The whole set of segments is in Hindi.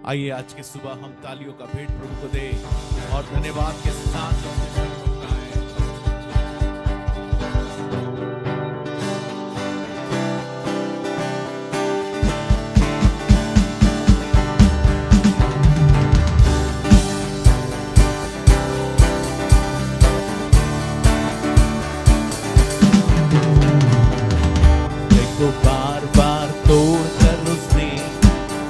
आइए आज की सुबह हम तालियों का भेंट प्रभु को दें और धन्यवाद के साथ उसके चरणों को गाएं। देखो बार बार तोड़ कर उसने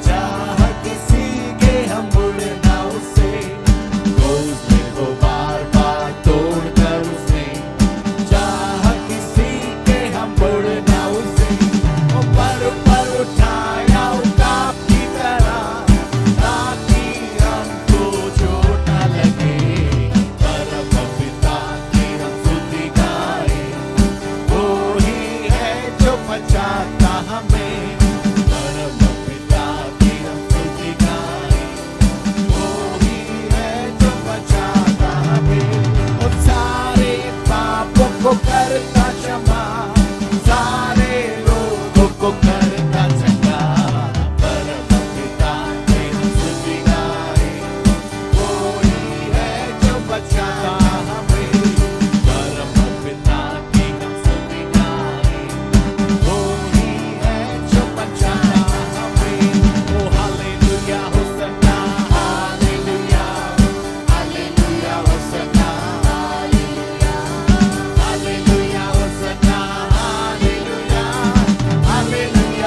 चाहा किसी के हम मुड़ना उसे, उसने को बार बार तोड़ कर उसने चाहा किसी के हम मुड़ना उसे। वो पर उठाया उकाब की तरह ताकि हमको चोट न लगे। परम पिता की हम स्तुति गाएं, वो ही है जो बचाता हमें। परम पिता की हम स्तुति गाएं, वो ही है जो बचाता हमें। वो सारे पापों को करता क्षमा, सारे रोगों को करता चंगा। परम पिता की हम स्तुति गाएं, वो ही है जो बचाता हमें। परम पिता की हम स्तुति गाएं, वो ही है जो बचाता हमें। ओ hallelujah hosanna, hallelujah, hallelujah hosanna, hallelujah, hallelujah hosanna, hallelujah, hallelujah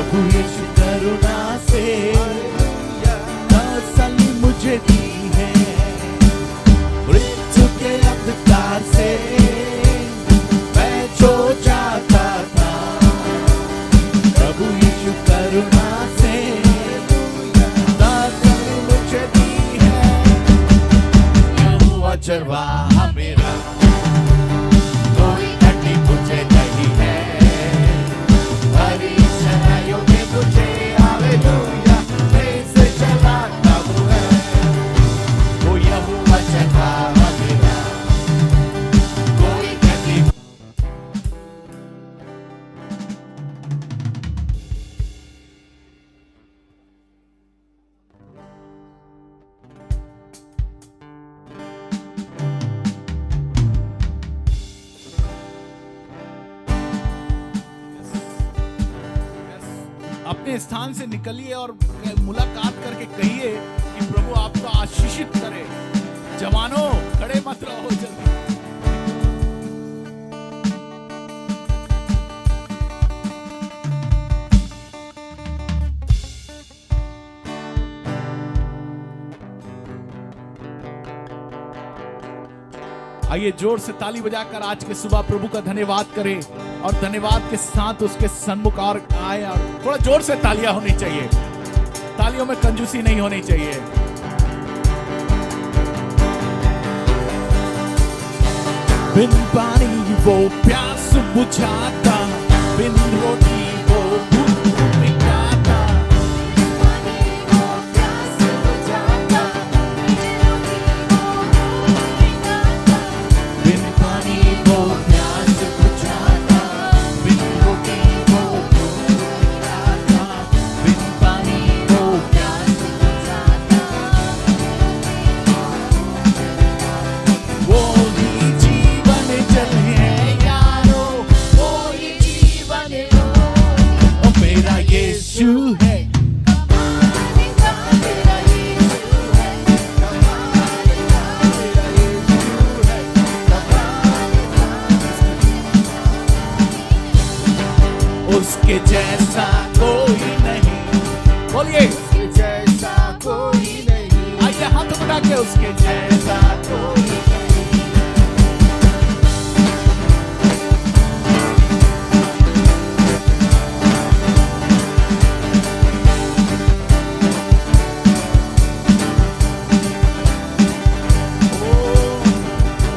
प्रभु यीशु करुणा से तसल्ली मुझे दी है, मृत्यु के अंधकार से मैं जो जाता था, प्रभु यीशु करुणा से तसल्ली मुझे दी है। यहोवा चरवाहा मेरा, कोई घटी मुझे नहीं है, हरी शहरों में मुझे हालेलुया से चलाता वो है, वो यहोवा चरवाहा मेरा, कोई घटी। अपने स्थान से निकलिए और मुलाकात करके कहिए कि प्रभु आपको आशीषित करे। जवानों खड़े मत रहो जल्दी। आइए जोर से ताली बजाकर आज के सुबह प्रभु का धन्यवाद करें और धन्यवाद के साथ उसके सन्मुख और आए और थोड़ा जोर से तालियां होनी चाहिए। तालियों में कंजूसी नहीं होनी चाहिए। बिन पानी वो प्यास बुझाता, बिन रोटी वो भूख मिटाता, बिन पानी वो प्यास बुझाता, बिन रोटी वो भूख मिटाता, बिन पानी वो प्यास बुझाता, वो ही जीवन जल है यारो, वो ही जीवन ओ मेरा यीशु है। उसके जैसा कोई नहीं, बोलिए उसके जैसा कोई नहीं। आइए हाथ उठा के उसके जैसा कोई नहीं।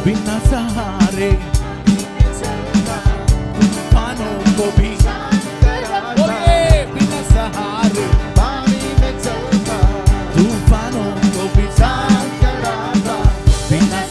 बिना सहारे तूफानों को भी, बोलिए बिना सहारे पानी में चलता, तूफानों को भी शांत कराता, बिना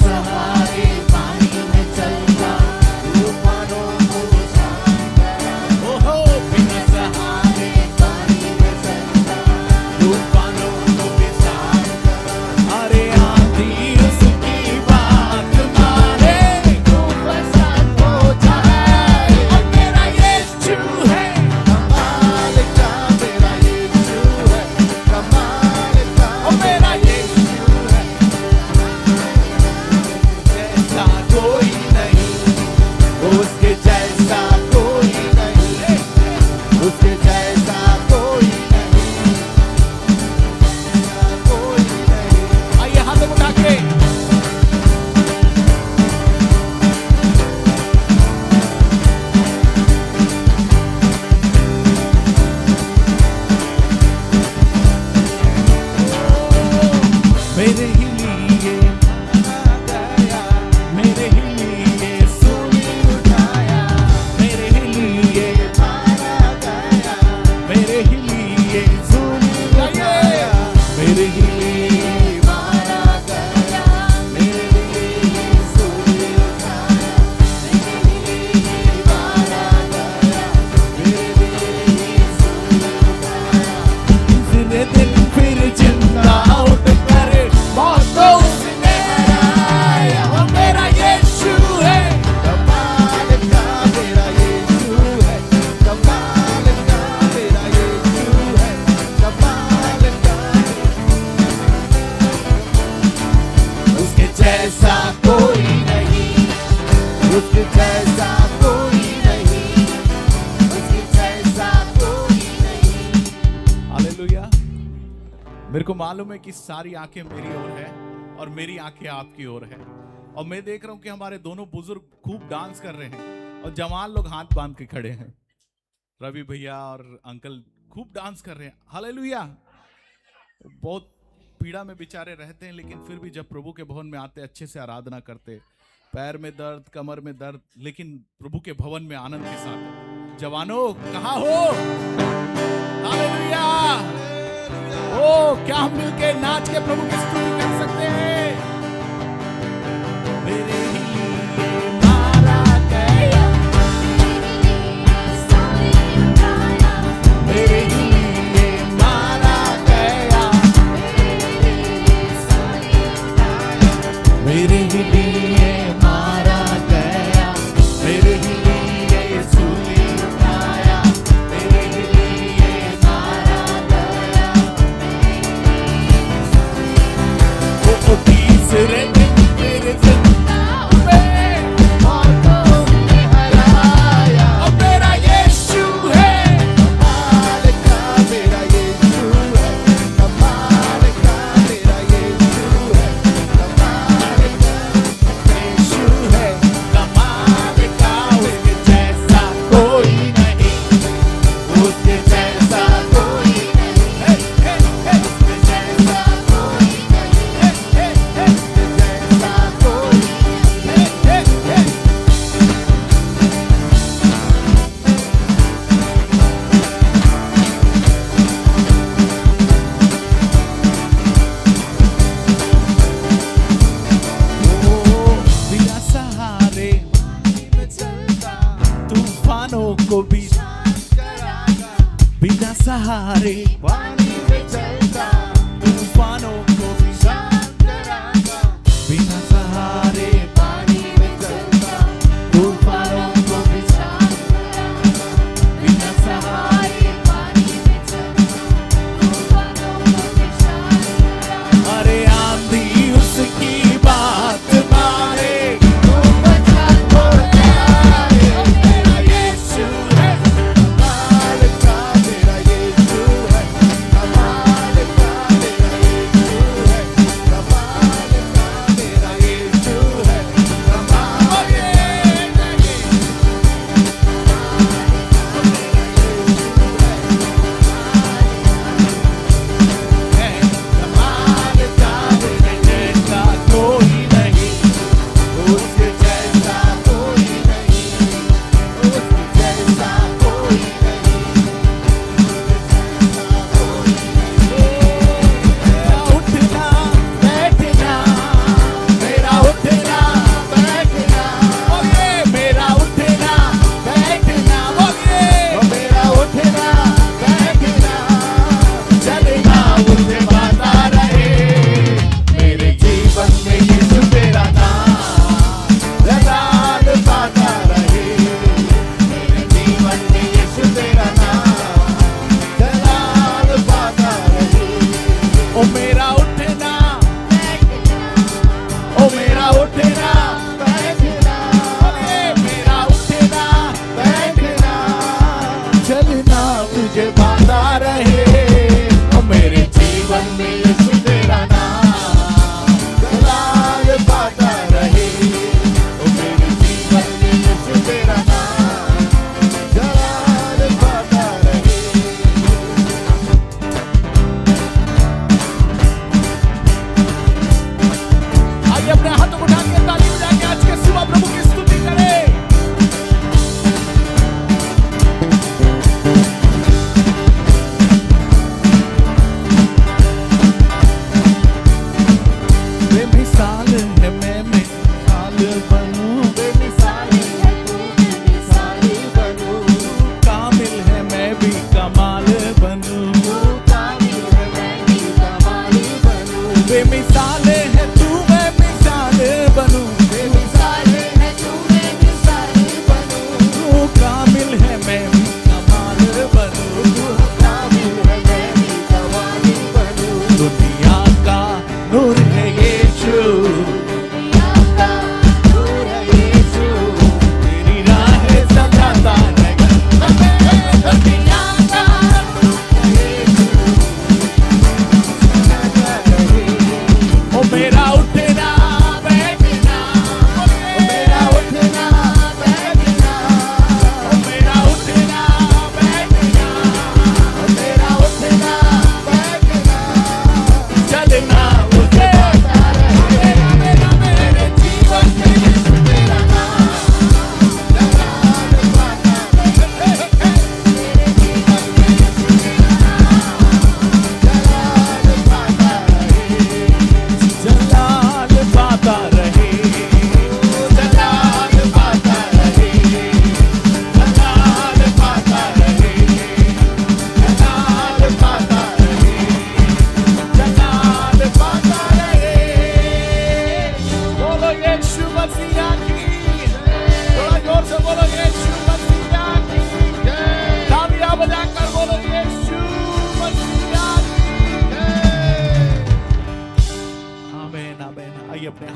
मेरे को मालूम है कि सारी आंखें मेरी ओर है और मेरी आंखें आपकी ओर है, और मैं देख रहा हूं कि हमारे दोनों बुजुर्ग खूब डांस कर रहे हैं और जवान लोग हाथ बांध के खड़े हैं। रवि भैया और अंकल खूब डांस कर रहे हैं। हालेलुया। बहुत पीड़ा में बेचारे रहते हैं, लेकिन फिर भी जब प्रभु के भवन में आते अच्छे से आराधना करते, पैर में दर्द, कमर में दर्द, लेकिन प्रभु के भवन में आनंद के साथ। जवानों कहाँ हो? हालेलुया। ओ क्या हम मिलके नाच के प्रभु की स्तुति कर सकते हैं? मेरे लिए मारा गया, मेरे लिए मारा गया, मेरे लिए मारा गया, मेरे लिए सूली उठाया, मेरे लिए मारा गया। वो तीसरे दिन मेरे जिंदा में मौतों ने हराया, और मेरा यीशु है कमाल का, मेरा यीशु है कमाल का, मेरा यीशु है कमाल का, यीशु है कमाल का। उसके जैसा कोई नहीं, उसके जैसा कोई नहीं, उसके जैसा कोई नहीं, उसके जैसा कोई नहीं। बिना सहारे में चलता, तूफानों को भी शांत कराता, बिना सहारे पानी में चलता, तूफानों को भी शांत कराता, बिना सहारे पानी में चलता, तूफानों को भी शांत कराता, बिना सहारे पानी में चलता, तूफानों को भी शांत कराता। अरे आंधी उसकी बात मारे, तू बचा तो जाए, मेरा यीशु है कमाल का, मेरा यीशु है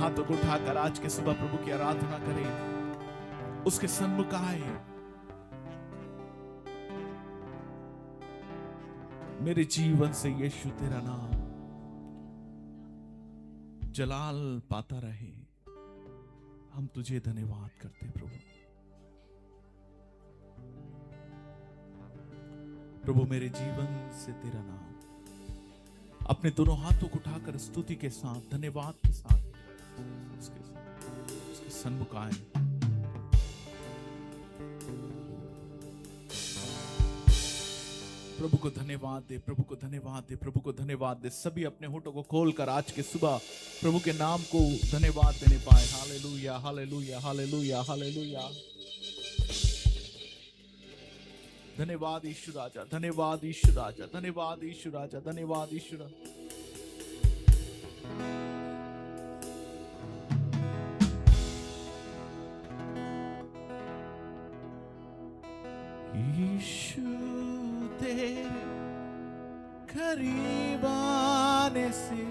हाथों को उठाकर आज के सुबह प्रभु की आराधना करें, उसके सन्मुख आए। मेरे जीवन से यीशु तेरा नाम जलाल पाता रहे। हम तुझे धन्यवाद करते प्रभु। प्रभु मेरे जीवन से तेरा नाम, अपने दोनों हाथों को उठाकर स्तुति के साथ, धन्यवाद के साथ उसके सन्मुख आए। प्रभु को धन्यवाद दे, प्रभु को धन्यवाद दे, प्रभु को धन्यवाद दे। सभी अपने होठों को खोलकर आज के सुबह प्रभु के नाम को धन्यवाद देने पाए। Hallelujah, hallelujah, hallelujah, hallelujah. धन्यवाद यीशु राजा, धन्यवाद यीशु राजा, धन्यवाद यीशु राजा, धन्यवाद यीशु राजा। यीशु तेरे करीब आने से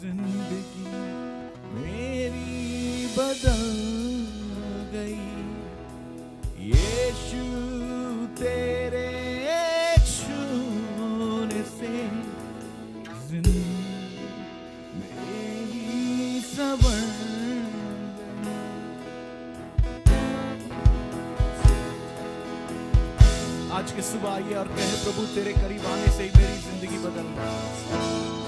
जिंदगी मेरी बदल गई। यीशु तेरे छूने से जिंदगी मेरी संवर गई। आज के सुबह आइए और कहे, प्रभु तेरे करीब आने से ही मेरी जिंदगी बदल गई।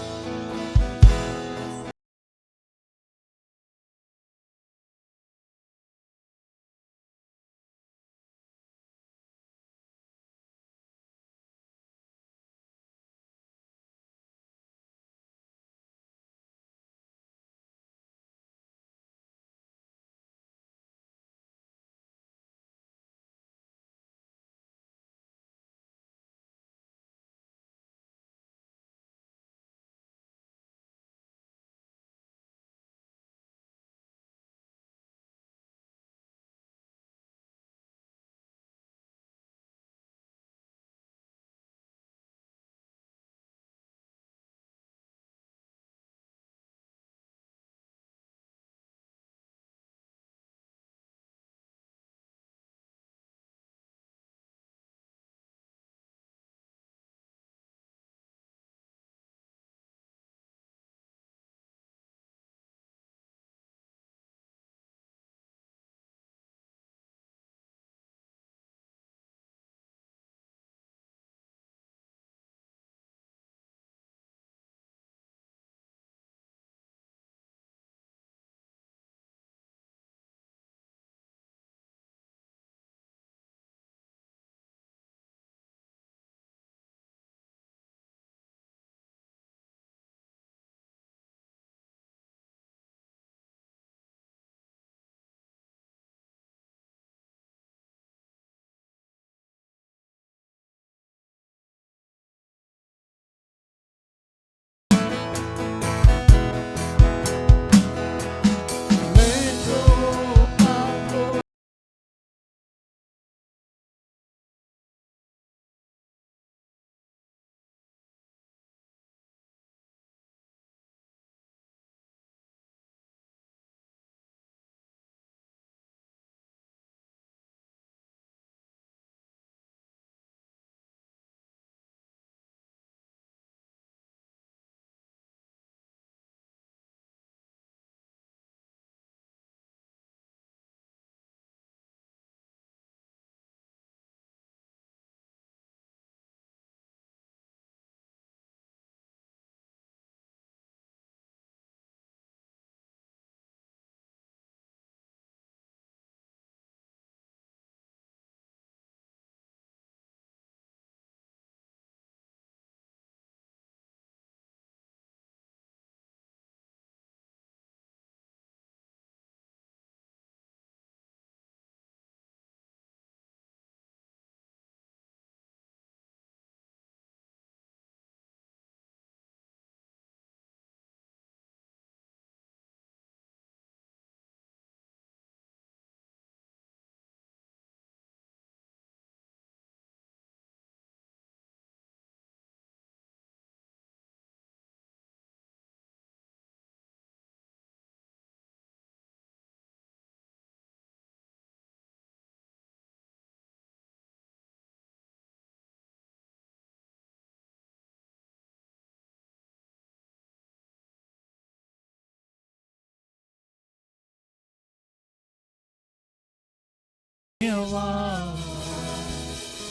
धन्यवाद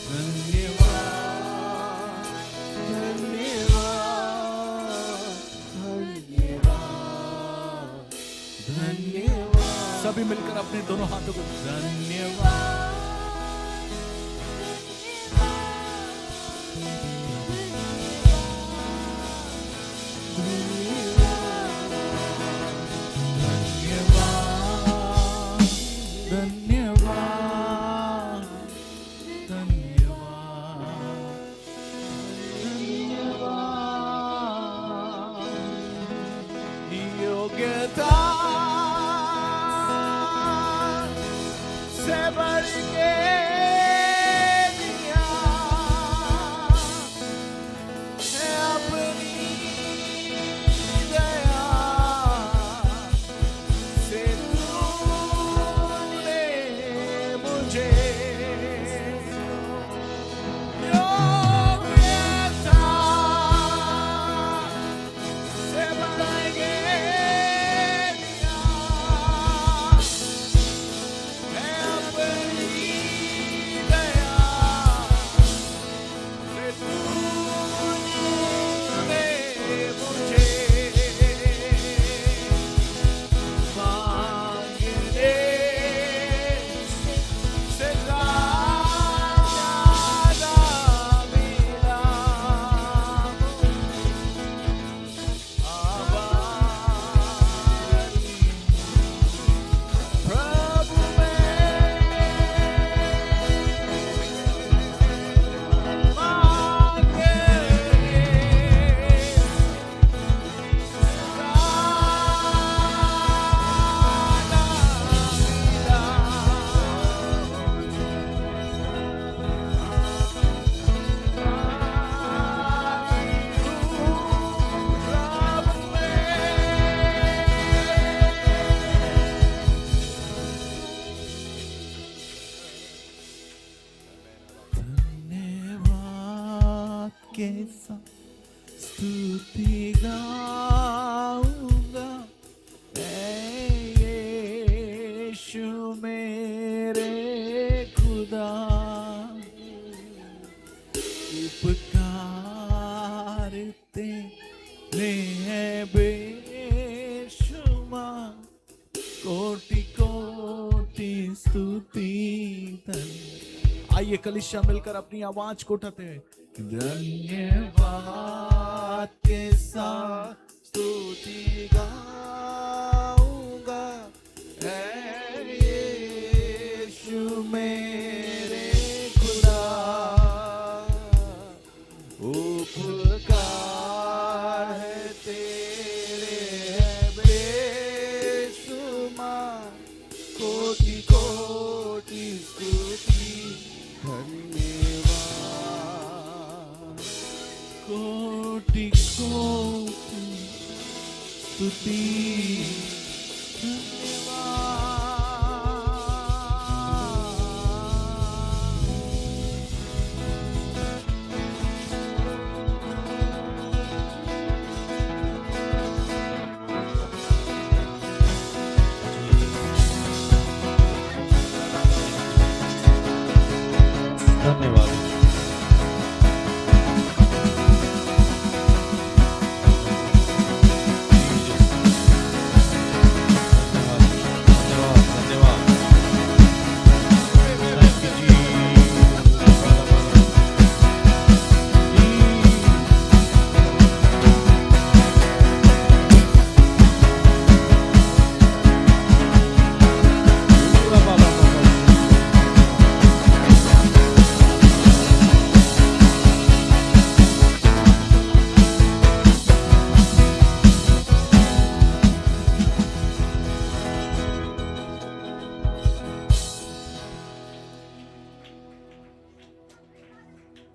धन्यवाद धन्यवाद धन्यवाद। सभी मिलकर अपने दोनों हाथों को धन्यवाद स्तुति गाऊंगा यीशु मेरे खुदा उपकार तेरे हैं बेशुमार कोटि कोटि स्तुति आइए कलीसिया मिलकर अपनी आवाज को उठाते हैं धन्यवाद के साथ स्तुति गाऊंगा यीशु मेरे खुदा उपकार है तेरे बेशुमार कोटि कोटि स्तुति कोटि कोटि स्तुति धन्यवाद।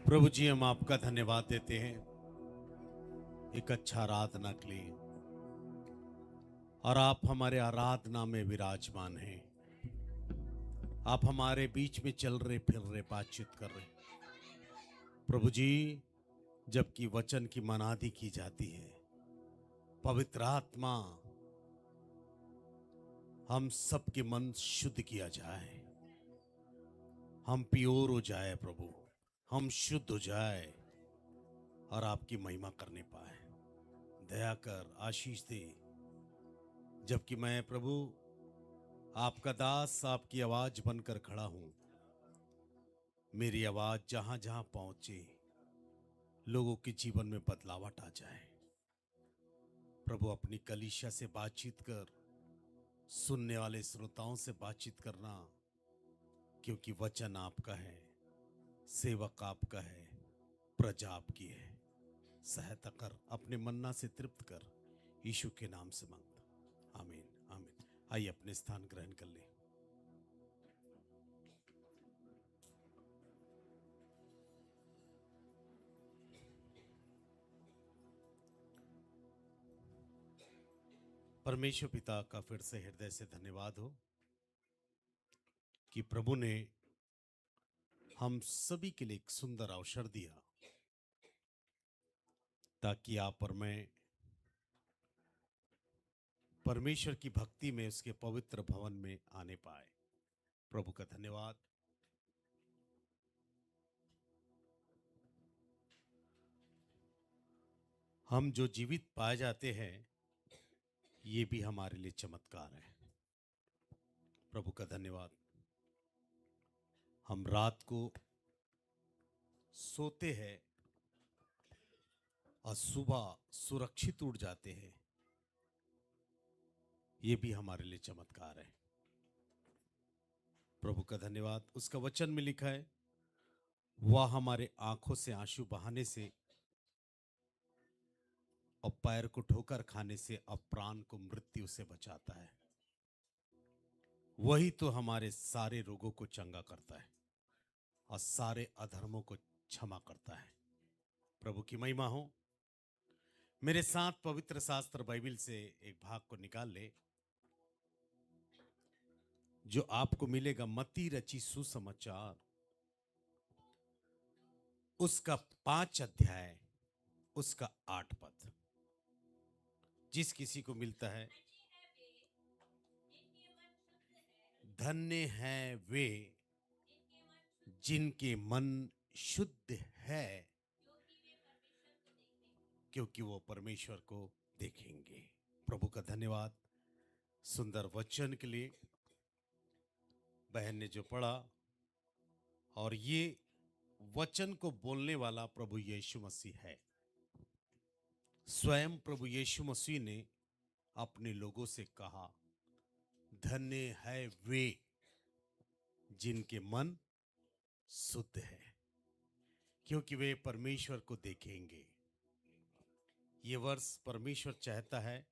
प्रभु जी हम आपका धन्यवाद देते हैं एक अच्छा आराधना के लिए, और आप हमारे आराधना में विराजमान हैं। आप हमारे बीच में चल रहे फिर रहे बातचीत कर रहे प्रभु जी। जबकि वचन की मनादी की जाती है, पवित्र आत्मा हम सबके मन शुद्ध किया जाए, हम प्योर हो जाए प्रभु, हम शुद्ध हो जाए और आपकी महिमा करने पाए। दया कर, आशीष दे। जबकि मैं प्रभु आपका दास आपकी आवाज बनकर खड़ा हूं, मेरी आवाज जहां जहां पहुंचे लोगों के जीवन में बदलावट आ जाए। प्रभु अपनी कलीसिया से बातचीत कर, सुनने वाले श्रोताओं से बातचीत करना, क्योंकि वचन आपका है, सेवक आपका है, प्रजा आपकी है। सहायता कर, अपने मन्ना से तृप्त कर, यीशु के नाम से मांगता, आमीन आमीन। आइए अपने स्थान ग्रहण कर ले। परमेश्वर पिता का फिर से हृदय से धन्यवाद हो कि प्रभु ने हम सभी के लिए एक सुंदर अवसर दिया ताकि आप और मैं परमेश्वर की भक्ति में उसके पवित्र भवन में आने पाए। प्रभु का धन्यवाद। हम जो जीवित पाए जाते हैं ये भी हमारे लिए चमत्कार है। प्रभु का धन्यवाद। हम रात को सोते हैं और सुबह सुरक्षित उठ जाते हैं, ये भी हमारे लिए चमत्कार है। प्रभु का धन्यवाद। उसका वचन में लिखा है, वह हमारे आंखों से आंसू बहाने से और पैर को ठोकर खाने से और प्राण को मृत्यु से बचाता है। वही तो हमारे सारे रोगों को चंगा करता है और सारे अधर्मों को क्षमा करता है। प्रभु की महिमा हो। मेरे साथ पवित्र शास्त्र बाइबल से एक भाग को निकाल ले, जो आपको मिलेगा मत्ती रची सुसमाचार, उसका 5 अध्याय, उसका 8 पद। जिस किसी को मिलता है, धन्य है वे जिनके मन शुद्ध है, क्योंकि वो परमेश्वर को देखेंगे। प्रभु का धन्यवाद सुंदर वचन के लिए। बहन ने जो पढ़ा, और ये वचन को बोलने वाला प्रभु यीशु मसीह है। स्वयं प्रभु यीशु मसीह ने अपने लोगों से कहा, धन्य है वे जिनके मन शुद्ध है, क्योंकि वे परमेश्वर को देखेंगे। ये वर्ष परमेश्वर चाहता है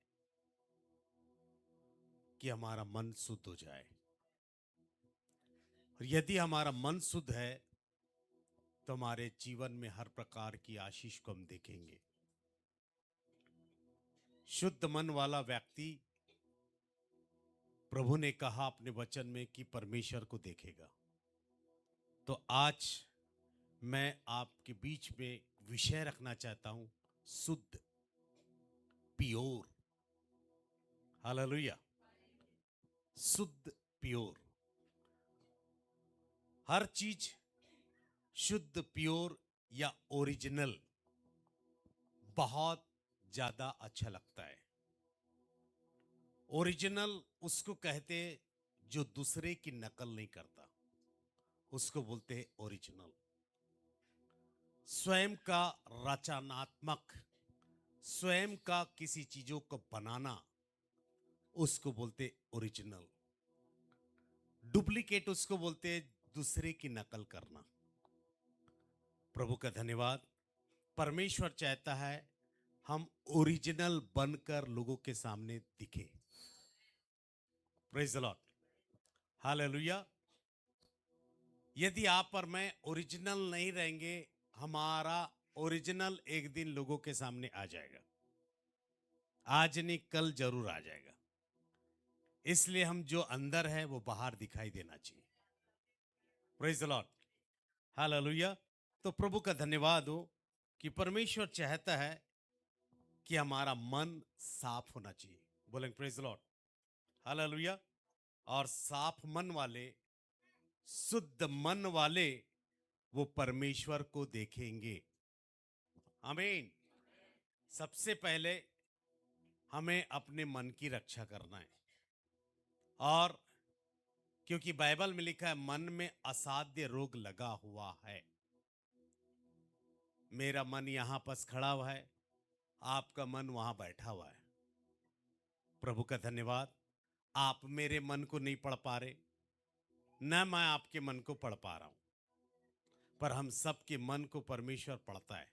कि हमारा मन शुद्ध हो जाए, और यदि हमारा मन शुद्ध है तो हमारे जीवन में हर प्रकार की आशीष को हम देखेंगे। शुद्ध मन वाला व्यक्ति, प्रभु ने कहा अपने वचन में, कि परमेश्वर को देखेगा। तो आज मैं आपके बीच में विषय रखना चाहता हूं, शुद्ध, प्योर। हालेलुया। शुद्ध, प्योर। हर चीज शुद्ध, प्योर या ओरिजिनल बहुत ज्यादा अच्छा लगता है। ओरिजिनल उसको कहते जो दूसरे की नकल नहीं करता, उसको बोलते हैं ओरिजिनल। स्वयं का रचनात्मक, स्वयं का किसी चीजों को बनाना, उसको बोलते ओरिजिनल। डुप्लीकेट उसको बोलते दूसरे की नकल करना। प्रभु का धन्यवाद। परमेश्वर चाहता है हम ओरिजिनल बनकर लोगों के सामने दिखे। Praise the Lord. हालेलुया। यदि आप और मैं ओरिजिनल नहीं रहेंगे, हमारा ओरिजिनल एक दिन लोगों के सामने आ जाएगा। आज नहीं, कल जरूर आ जाएगा। इसलिए हम जो अंदर है वो बाहर दिखाई देना चाहिए। Praise the Lord. हालेलुया। तो प्रभु का धन्यवाद हो कि परमेश्वर चाहता है कि हमारा मन साफ होना चाहिए। बोलेंगे प्रेज द लॉर्ड। हालेलुया। और साफ मन वाले शुद्ध मन वाले वो परमेश्वर को देखेंगे। आमीन। सबसे पहले हमें अपने मन की रक्षा करना है, और क्योंकि बाइबल में लिखा है मन में असाध्य रोग लगा हुआ है। मेरा मन यहां पास खड़ा हुआ है, आपका मन वहां बैठा हुआ है। प्रभु का धन्यवाद, आप मेरे मन को नहीं पढ़ पा रहे, न मैं आपके मन को पढ़ पा रहा हूं, पर हम सबके मन को परमेश्वर पढ़ता है,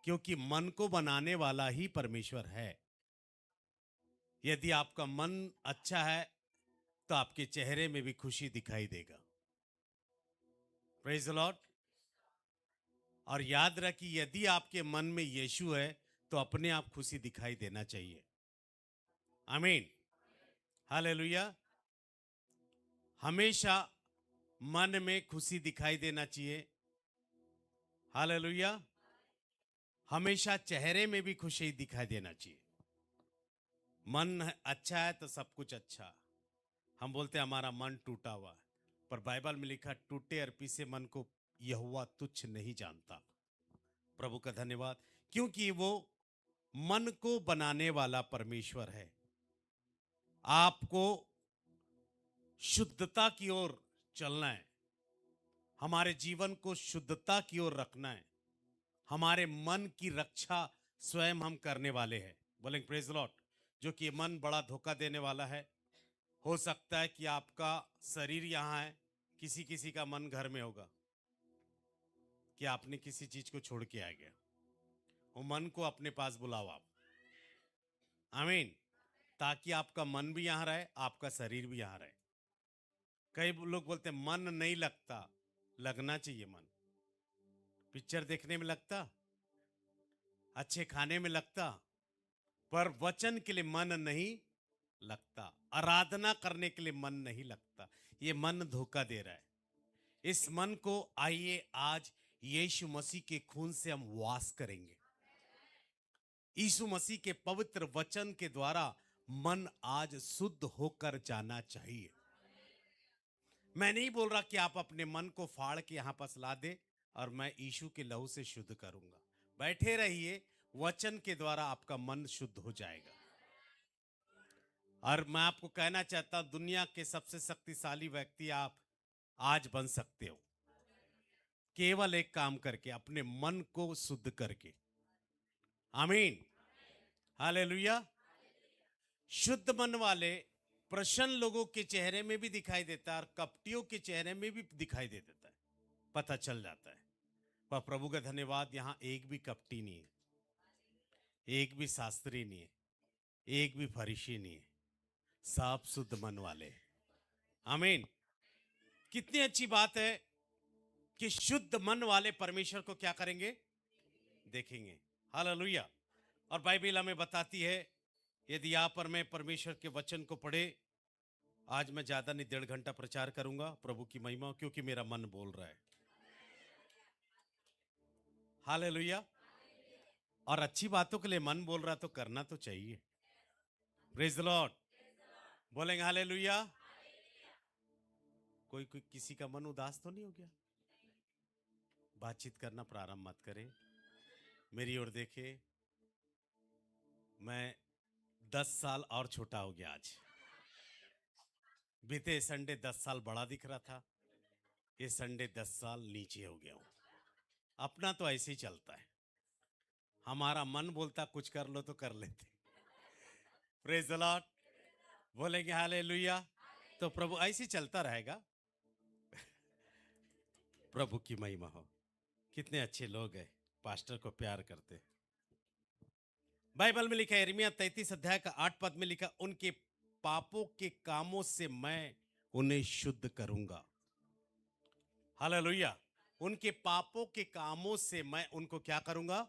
क्योंकि मन को बनाने वाला ही परमेश्वर है। यदि आपका मन अच्छा है तो आपके चेहरे में भी खुशी दिखाई देगा। Praise the Lord. और याद रखिए, यदि आपके मन में यीशु है तो अपने आप खुशी दिखाई देना चाहिए। आमीन। हालेलुया। हमेशा मन में खुशी दिखाई देना चाहिए। हालेलुया। हमेशा चेहरे में भी खुशी दिखाई देना चाहिए। मन अच्छा है तो सब कुछ अच्छा। हम बोलते हैं हमारा मन टूटा हुआ है, पर बाइबल में लिखा टूटे और पीसे मन को यहोवा तुच्छ नहीं जानता। प्रभु का धन्यवाद, क्योंकि वो मन को बनाने वाला परमेश्वर है। आपको शुद्धता की ओर चलना है, हमारे जीवन को शुद्धता की ओर रखना है। हमारे मन की रक्षा स्वयं हम करने वाले हैं। बोलेंगे प्रेज द लॉर्ड। जो कि मन बड़ा धोखा देने वाला है। हो सकता है कि आपका शरीर यहां है, किसी किसी का मन घर में होगा, कि आपने किसी चीज को छोड़ के आ गया। वो मन को अपने पास बुलाओ आप। आमीन। ताकि आपका मन भी यहां रहे, आपका शरीर भी यहां रहे। कई लोग बोलते हैं मन नहीं लगता, लगना चाहिए मन। पिक्चर देखने में लगता, अच्छे खाने में लगता, पर वचन के लिए मन नहीं लगता। आराधना करने के लिए मन नहीं लगता। ये मन धोखा दे रहा है। इस मन को आइए आज यीशु मसीह के खून से हम वाश करेंगे। यीशु मसीह के पवित्र वचन के द्वारा मन आज शुद्ध होकर जाना चाहिए। मैं नहीं बोल रहा कि आप अपने मन को फाड़ के यहां पास ला दे और मैं यीशु के लहू से शुद्ध करूंगा। बैठे रहिए, वचन के द्वारा आपका मन शुद्ध हो जाएगा। और मैं आपको कहना चाहता हूं, दुनिया के सबसे शक्तिशाली व्यक्ति आप आज बन सकते हो, केवल एक काम करके, अपने मन को शुद्ध करके। आमीन। हालेलुया। शुद्ध मन वाले प्रसन्न लोगों के चेहरे में भी दिखाई देता है और कपटियों के चेहरे में भी दिखाई दे देता है, पता चल जाता है। पर प्रभु का धन्यवाद, यहां एक भी कपटी नहीं है, एक भी शास्त्री नहीं है, एक भी फरीसी नहीं है, सब शुद्ध मन वाले हैं। आमीन। कितनी अच्छी बात है कि शुद्ध मन वाले परमेश्वर को क्या करेंगे, देखेंगे। हालेलुया। और बाइबल हमें बताती है, यदि यहां पर मैं परमेश्वर के वचन को पढ़े, आज मैं ज्यादा नहीं 1.5 घंटा प्रचार करूंगा प्रभु की महिमा, क्योंकि मेरा मन बोल रहा है। हालेलुया। और अच्छी बातों के लिए मन बोल रहा तो करना तो चाहिए। Praise the Lord. बोलेंगे हालेलुया। कोई कोई किसी का मन उदास तो नहीं हो गया? बातचीत करना प्रारंभ मत करें, मेरी ओर देखे। मैं 10 साल और छोटा हो गया आज। बीते संडे 10 साल बड़ा दिख रहा था, ये संडे 10 साल नीचे हो गया हूं। अपना तो ऐसे ही चलता है, हमारा मन बोलता कुछ कर लो तो कर लेते। Praise the Lord. बोलेंगे हालेलुया। तो प्रभु ऐसे ही चलता रहेगा। प्रभु की महिमा हो। कितने अच्छे लोग हैं, पास्टर को प्यार करते। बाइबल में लिखा है, यिर्मयाह 33 अध्याय का 8 पद में लिखा, उनके पापों के कामों से मैं उन्हें शुद्ध करूंगा। हालेलुया। उनके पापों के कामों से मैं उनको क्या करूंगा,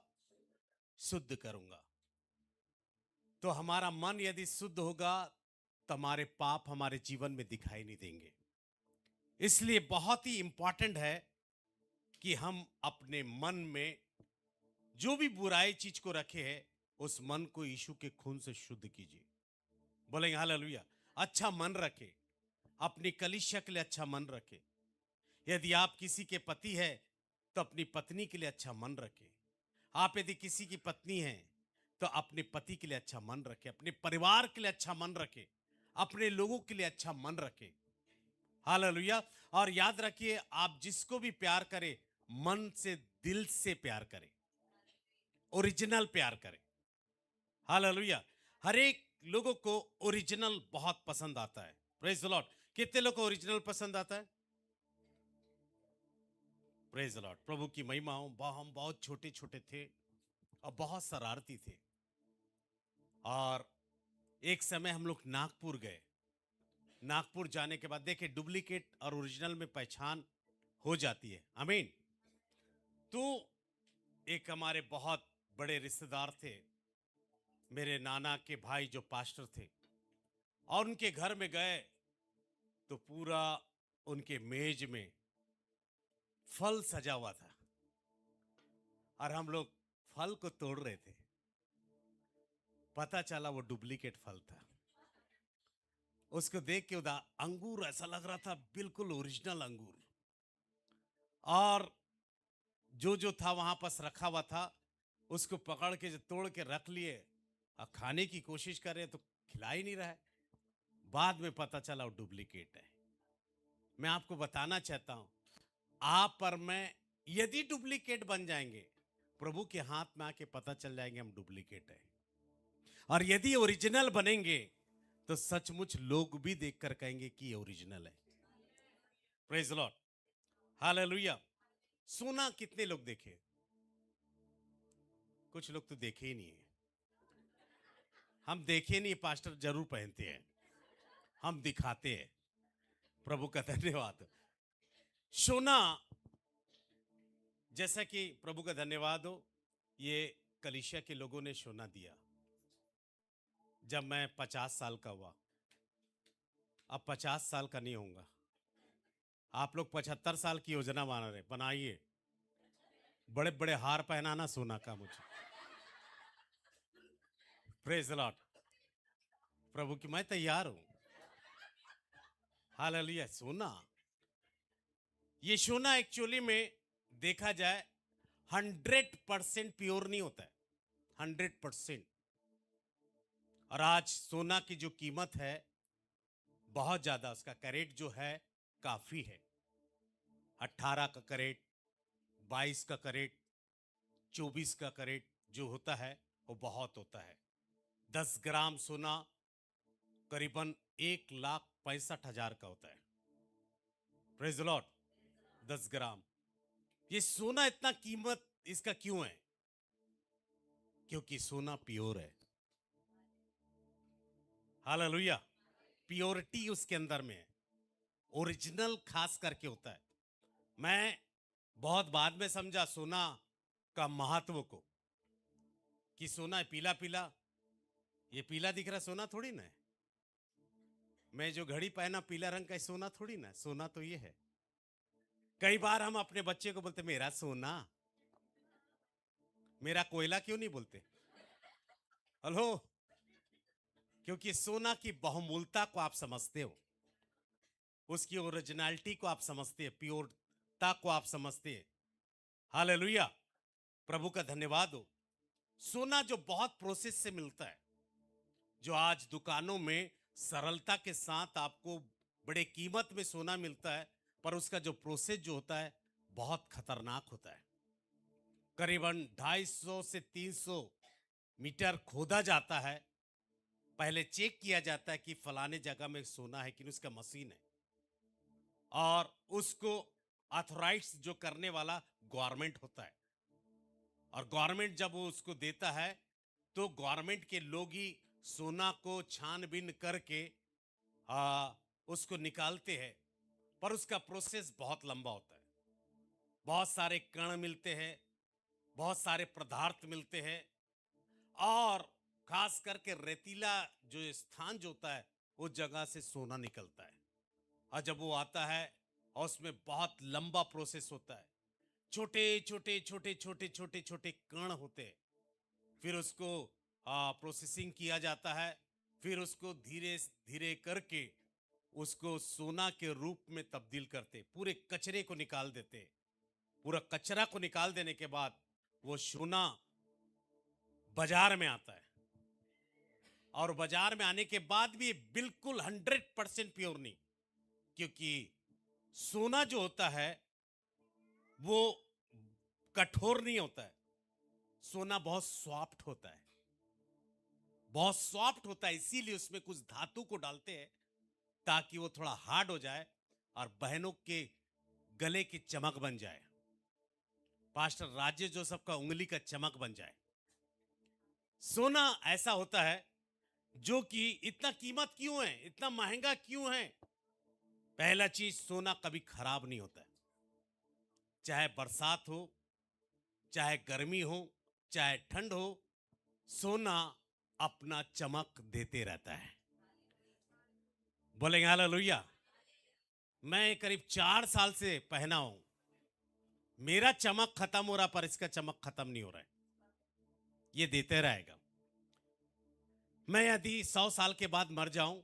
शुद्ध करूंगा। तो हमारा मन यदि शुद्ध होगा तो हमारे पाप हमारे जीवन में दिखाई नहीं देंगे। इसलिए बहुत ही इंपॉर्टेंट है कि हम अपने मन में जो भी बुराई चीज को रखे हैं, उस मन को यीशु के खून से शुद्ध कीजिए। बोलेंगे हालेलुया। अच्छा मन रखे, अपनी कलीसिया के लिए अच्छा मन रखे। यदि आप किसी के पति है तो अपनी पत्नी के लिए अच्छा मन रखे। आप यदि किसी की पत्नी है तो अपने पति के लिए अच्छा मन रखे, अपने परिवार के लिए अच्छा मन रखे, अपने लोगों के लिए अच्छा मन रखे। हालेलुया। और याद रखिए, आप जिसको भी प्यार करें मन से, दिल से प्यार करें, ओरिजिनल प्यार करें। हालेलुया। हर एक लोगों को ओरिजिनल बहुत पसंद आता है। Praise the Lord. कितने लोगों को ओरिजिनल पसंद आता है? Praise the Lord. प्रभु की महिमा हो। हम बहुत छोटे छोटे थे और बहुत शरारती थे, और एक समय हम लोग नागपुर गए। नागपुर जाने के बाद देखिए, डुप्लीकेट और ओरिजिनल में पहचान हो जाती है। आमीन। तो एक हमारे बहुत बड़े रिश्तेदार थे, मेरे नाना के भाई जो पास्टर थे, और उनके घर में गए तो पूरा उनके मेज में फल सजा हुआ था, और हम लोग फल को तोड़ रहे थे। पता चला वो डुप्लीकेट फल था। उसको देख के उदा अंगूर ऐसा लग रहा था बिल्कुल ओरिजिनल अंगूर, और जो जो था वहां पास रखा हुआ था उसको पकड़ के तोड़ के रख लिए, और खाने की कोशिश कर रहे तो खिला ही नहीं रहा है। बाद में पता चला वो डुप्लीकेट है। मैं आपको बताना चाहता हूं, आप और मैं यदि डुप्लीकेट बन जाएंगे, प्रभु के हाथ में आके पता चल जाएंगे हम डुप्लीकेट है। और यदि ओरिजिनल बनेंगे तो सचमुच लोग भी देखकर कहेंगे कि ये ओरिजिनल है। Praise the Lord. हालेलुया। सोना कितने लोग देखे? कुछ लोग तो देखे ही नहीं है। हम देखे नहीं, पास्टर जरूर पहनते हैं, हम दिखाते हैं। प्रभु का धन्यवाद। सोना, जैसा कि प्रभु का धन्यवाद हो, ये कलीसिया के लोगों ने सोना दिया जब मैं 50 साल का हुआ। अब 50 साल का नहीं होऊंगा। आप लोग 75 साल की योजना बना रहे, बनाइए। बड़े बड़े हार पहनाना सोना का मुझे। Praise the Lord. प्रभु की, मैं तैयार हूं। हालेलुया। सोना, ये सोना एक्चुअली में देखा जाए 100% प्योर नहीं होता है, 100%। और आज सोना की जो कीमत है बहुत ज्यादा, उसका कैरेट जो है काफी है। 18 का कैरेट, 22 का कैरेट, 24 का कैरेट जो होता है वो बहुत होता है। 10 ग्राम सोना करीबन 1,65,000 का होता है। Praise the Lord. 10 ग्राम। ये सोना इतना कीमत इसका क्यों है? क्योंकि सोना प्योर है। हालेलुया। प्योरिटी उसके अंदर में है, ओरिजिनल खास करके होता है। मैं बहुत बाद में समझा सोना का महत्व को, कि सोना पीला पीला, ये पीला दिख रहा सोना थोड़ी ना है। मैं जो घड़ी पहना पीला रंग का सोना थोड़ी ना है। सोना तो ये है। कई बार हम अपने बच्चे को बोलते मेरा सोना, मेरा कोयला क्यों नहीं बोलते? हेलो। क्योंकि सोना की बहुमूल्यता को आप समझते हो, उसकी ओरिजिनलिटी को आप समझते हैं, प्योरता को आप समझते हैं। हालेलुया। प्रभु का धन्यवाद हो। सोना जो बहुत प्रोसेस से मिलता है, जो आज दुकानों में सरलता के साथ आपको बड़े कीमत में सोना मिलता है, पर उसका जो प्रोसेस जो होता है बहुत खतरनाक होता है। करीबन 250 से 300 मीटर खोदा जाता है, पहले चेक किया जाता है कि फलाने जगह में सोना है कि नहीं, उसका मशीन है, और उसको ऑथराइज जो करने वाला गवर्नमेंट होता है। और गवर्नमेंट जब वो उसको देता है तो गवर्नमेंट के लोग ही सोना को छानबीन करके उसको निकालते हैं। पर उसका प्रोसेस बहुत लंबा होता है। बहुत सारे कण मिलते हैं, बहुत सारे पदार्थ मिलते हैं, और खास करके रेतीला जो स्थान जो होता है उस जगह से सोना निकलता है। और जब वो आता है और उसमें बहुत लंबा प्रोसेस होता है, छोटे छोटे छोटे छोटे छोटे छोटे कण होते हैं, फिर उसको प्रोसेसिंग किया जाता है, फिर उसको धीरे धीरे करके उसको सोना के रूप में तब्दील करते, पूरे कचरे को निकाल देते। पूरा कचरा को निकाल देने के बाद वो सोना बाजार में आता है, और बाजार में आने के बाद भी बिल्कुल 100% प्योर नहीं, क्योंकि सोना जो होता है वो कठोर नहीं होता है। सोना बहुत सॉफ्ट होता है, बहुत सॉफ्ट होता है, इसीलिए उसमें कुछ धातु को डालते हैं ताकि वो थोड़ा हार्ड हो जाए और बहनों के गले की चमक बन जाए, पास्टर राजेश जोसेफ का उंगली का चमक बन जाए। सोना ऐसा होता है जो कि इतना कीमत क्यों है, इतना महंगा क्यों है? पहला चीज, सोना कभी खराब नहीं होता है। चाहे बरसात हो, चाहे गर्मी हो, चाहे ठंड हो, सोना अपना चमक देते रहता है। बोलेंगे हालेलुया। मैं करीब 4 साल से पहना हूं, मेरा चमक खत्म हो रहा, पर इसका चमक खत्म नहीं हो रहा है, ये देते रहेगा। मैं यदि 100 साल के बाद मर जाऊं,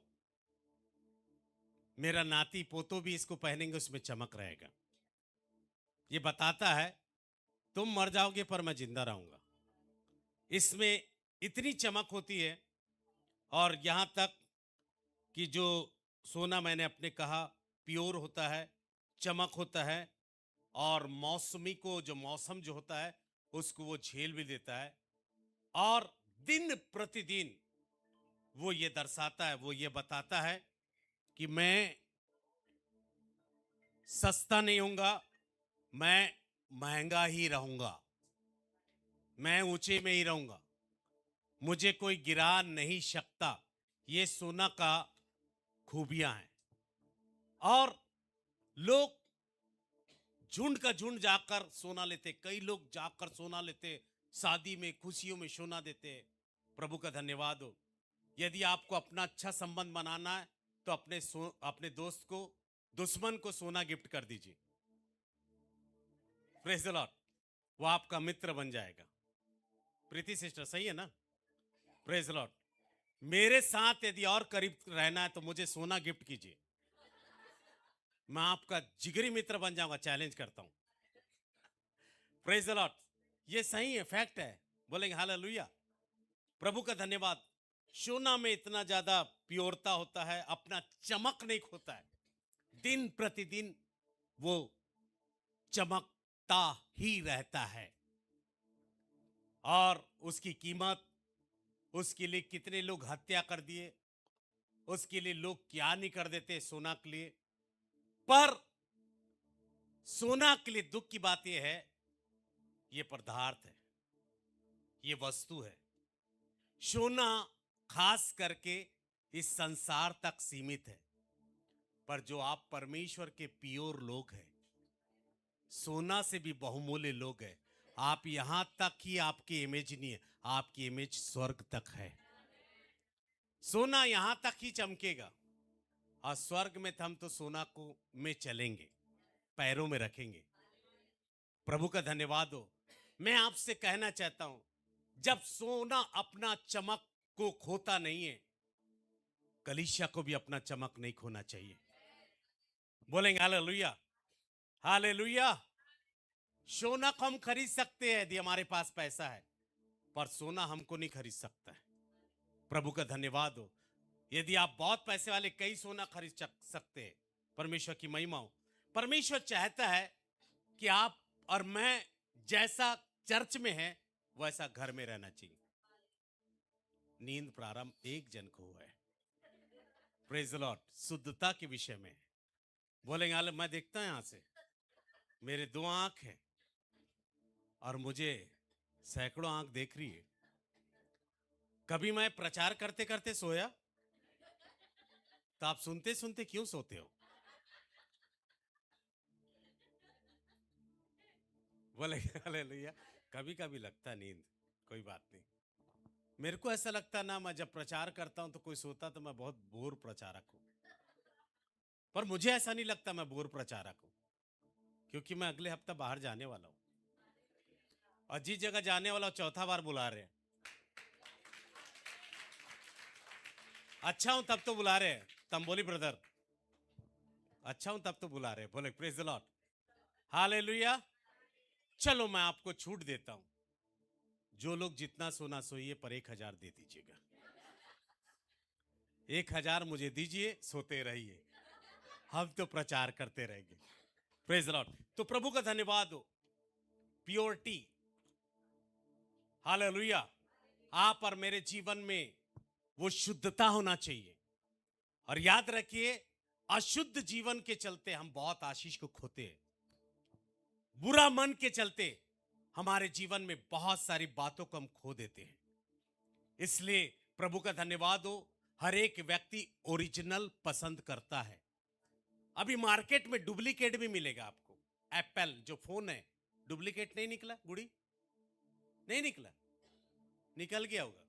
मेरा नाती पोतो भी इसको पहनेंगे, उसमें चमक रहेगा। ये बताता है तुम मर जाओगे पर मैं जिंदा रहूंगा। इसमें इतनी चमक होती है, और यहां तक कि जो सोना मैंने अपने कहा प्योर होता है, चमक होता है, और मौसमी को, जो मौसम जो होता है उसको वो झेल भी देता है। और दिन प्रतिदिन वो ये दर्शाता है, वो ये बताता है कि मैं सस्ता नहीं होऊंगा, मैं महंगा ही रहूंगा, मैं ऊंचे में ही रहूंगा, मुझे कोई गिरा नहीं सकता। ये सोना का खूबियां हैं। और लोग झुंड का झुंड जाकर सोना लेते, कई लोग जाकर सोना लेते, शादी में, खुशियों में सोना देते। प्रभु का धन्यवाद हो। यदि आपको अपना अच्छा संबंध बनाना है तो अपने दोस्त को, दुश्मन को सोना गिफ्ट कर दीजिए। प्रेज द लॉर्ड, वो आपका मित्र बन जाएगा। प्रीति सिस्टर, सही है ना? Praise the Lord. मेरे साथ यदि और करीब रहना है तो मुझे सोना गिफ्ट कीजिए, मैं आपका जिगरी मित्र बन जाऊंगा, चैलेंज करता हूं। प्रेज द लॉर्ड, ये सही है, फैक्ट है। बोलेंगे हालेलुया। प्रभु का धन्यवाद। सोना में इतना ज्यादा प्योरता होता है, अपना चमक नहीं खोता है, दिन प्रतिदिन वो चमकता ही रहता है। और उसकी कीमत, उसके लिए कितने लोग हत्या कर दिए, उसके लिए लोग क्या नहीं कर देते सोना के लिए। पर सोना के लिए दुख की बात यह है, यह पदार्थ है, यह वस्तु है। सोना खास करके इस संसार तक सीमित है, पर जो आप परमेश्वर के प्योर लोग हैं, सोना से भी बहुमूल्य लोग हैं। आप यहां तक ही आपकी इमेज नहीं है, आपकी इमेज स्वर्ग तक है। सोना यहां तक ही चमकेगा, और स्वर्ग में हम तो सोना को में चलेंगे, पैरों में रखेंगे। प्रभु का धन्यवाद हो। मैं आपसे कहना चाहता हूं, जब सोना अपना चमक को खोता नहीं है, कलीसिया को भी अपना चमक नहीं खोना चाहिए। बोलेंगे हालेलुया, हालेलुया। सोना को हम खरीद सकते हैं यदि हमारे पास पैसा है, पर सोना हमको नहीं खरीद सकता है। प्रभु का धन्यवाद हो। यदि आप बहुत पैसे वाले, कई सोना खरीद सकते हैं। परमेश्वर की महिमा हो। परमेश्वर चाहता है कि आप और मैं जैसा चर्च में है वैसा घर में रहना चाहिए। नींद प्रारंभ एक जन को हुआ है। Praise the Lord. शुद्धता के विषय में बोलेंगे हाल, मैं देखता हूं यहां से, मेरे 2 आंख है और मुझे सैकड़ों आंख देख रही है। कभी मैं प्रचार करते करते सोया? तो आप सुनते सुनते क्यों सोते हो? बोले हालेलुया। कभी कभी लगता नींद, कोई बात नहीं। मेरे को ऐसा लगता ना, मैं जब प्रचार करता हूं तो कोई सोता तो मैं बहुत बोर प्रचारक हूं, पर मुझे ऐसा नहीं लगता मैं बोर प्रचारक हूं, क्योंकि मैं अगले हफ्ता बाहर जाने वाला हूं, और जिस जगह जाने वाला हूं 4था बार बुला रहे हैं। अच्छा हूं तब तो बुला रहे हैं। तंबोली ब्रदर, अच्छा हूं तब तो बुला रहे, बोले प्रेज द लॉर्ड, हालेलुया। चलो मैं आपको छूट देता हूं, जो लोग जितना सोना सोइए पर 1,000 दे दीजिएगा। 1,000 मुझे दीजिए, सोते रहिए, हम तो प्रचार करते रहेंगे। Praise the Lord. तो प्रभु का धन्यवाद हो, प्योरिटी, हालेलुया। आप और मेरे जीवन में वो शुद्धता होना चाहिए। और याद रखिए, अशुद्ध जीवन के चलते हम बहुत आशीष को खोते हैं। बुरा मन के चलते हमारे जीवन में बहुत सारी बातों को हम खो देते हैं। इसलिए प्रभु का धन्यवाद हो, हर एक व्यक्ति ओरिजिनल पसंद करता है। अभी मार्केट में डुप्लीकेट भी मिलेगा आपको। एप्पल जो फोन है, डुप्लीकेट नहीं निकला, गुड़ी नहीं निकला, निकल गया होगा।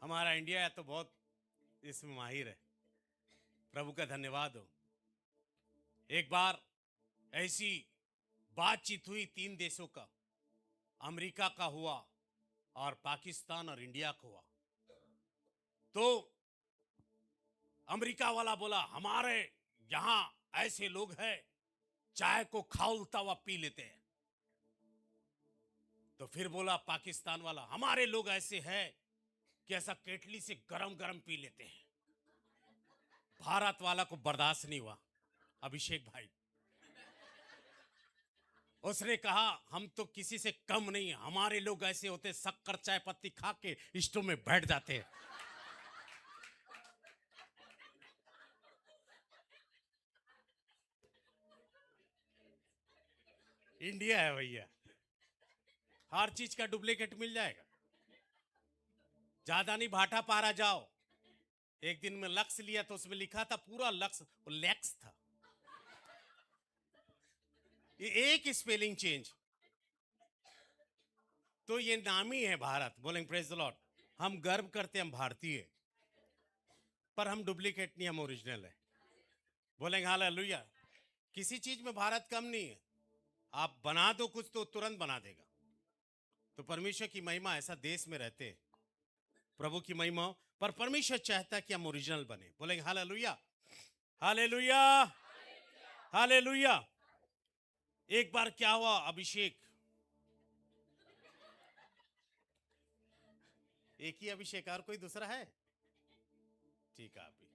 हमारा इंडिया तो बहुत इसमें माहिर है। प्रभु का धन्यवाद हो। एक बार ऐसी बातचीत हुई 3 देशों का, अमेरिका का हुआ और पाकिस्तान और इंडिया का हुआ। तो अमेरिका वाला बोला हमारे यहां ऐसे लोग हैं चाय को खौलता हुआ पी लेते हैं। तो फिर बोला पाकिस्तान वाला हमारे लोग ऐसे हैं कि ऐसा केटली से गरम गरम पी लेते हैं। भारत वाला को बर्दाश्त नहीं हुआ, अभिषेक भाई, उसने कहा हम तो किसी से कम नहीं, हमारे लोग ऐसे होते शक्कर चाय पत्ती खा के स्टोव में बैठ जाते हैं। इंडिया है भैया, हर चीज का डुप्लीकेट मिल जाएगा। ज्यादा नहीं भाटा पारा जाओ। एक दिन में लक्स लिया तो उसमें लिखा था पूरा लक्स, वो लैक्स था। ये एक स्पेलिंग चेंज। तो ये नाम ही है भारत। बोलेंगे प्रेज द लॉर्ड। हम गर्व करते हैं हम भारतीय, पर हम डुप्लीकेट नहीं, हम ओरिजिनल है। बोलेंगे हालेलुया। किसी चीज में भारत कम नहीं है। आप बना दो कुछ तो तुरंत बना देगा। तो परमेश्वर की महिमा, ऐसा देश में रहते हैं, प्रभु की महिमा। पर परमेश्वर चाहता है कि हम ओरिजिनल बने। बोलेंगे हालेलुया, हालेलुया, हालेलुया। एक बार क्या हुआ, अभिषेक, एक ही अभिषेक, और कोई दूसरा है? ठीक है। अभी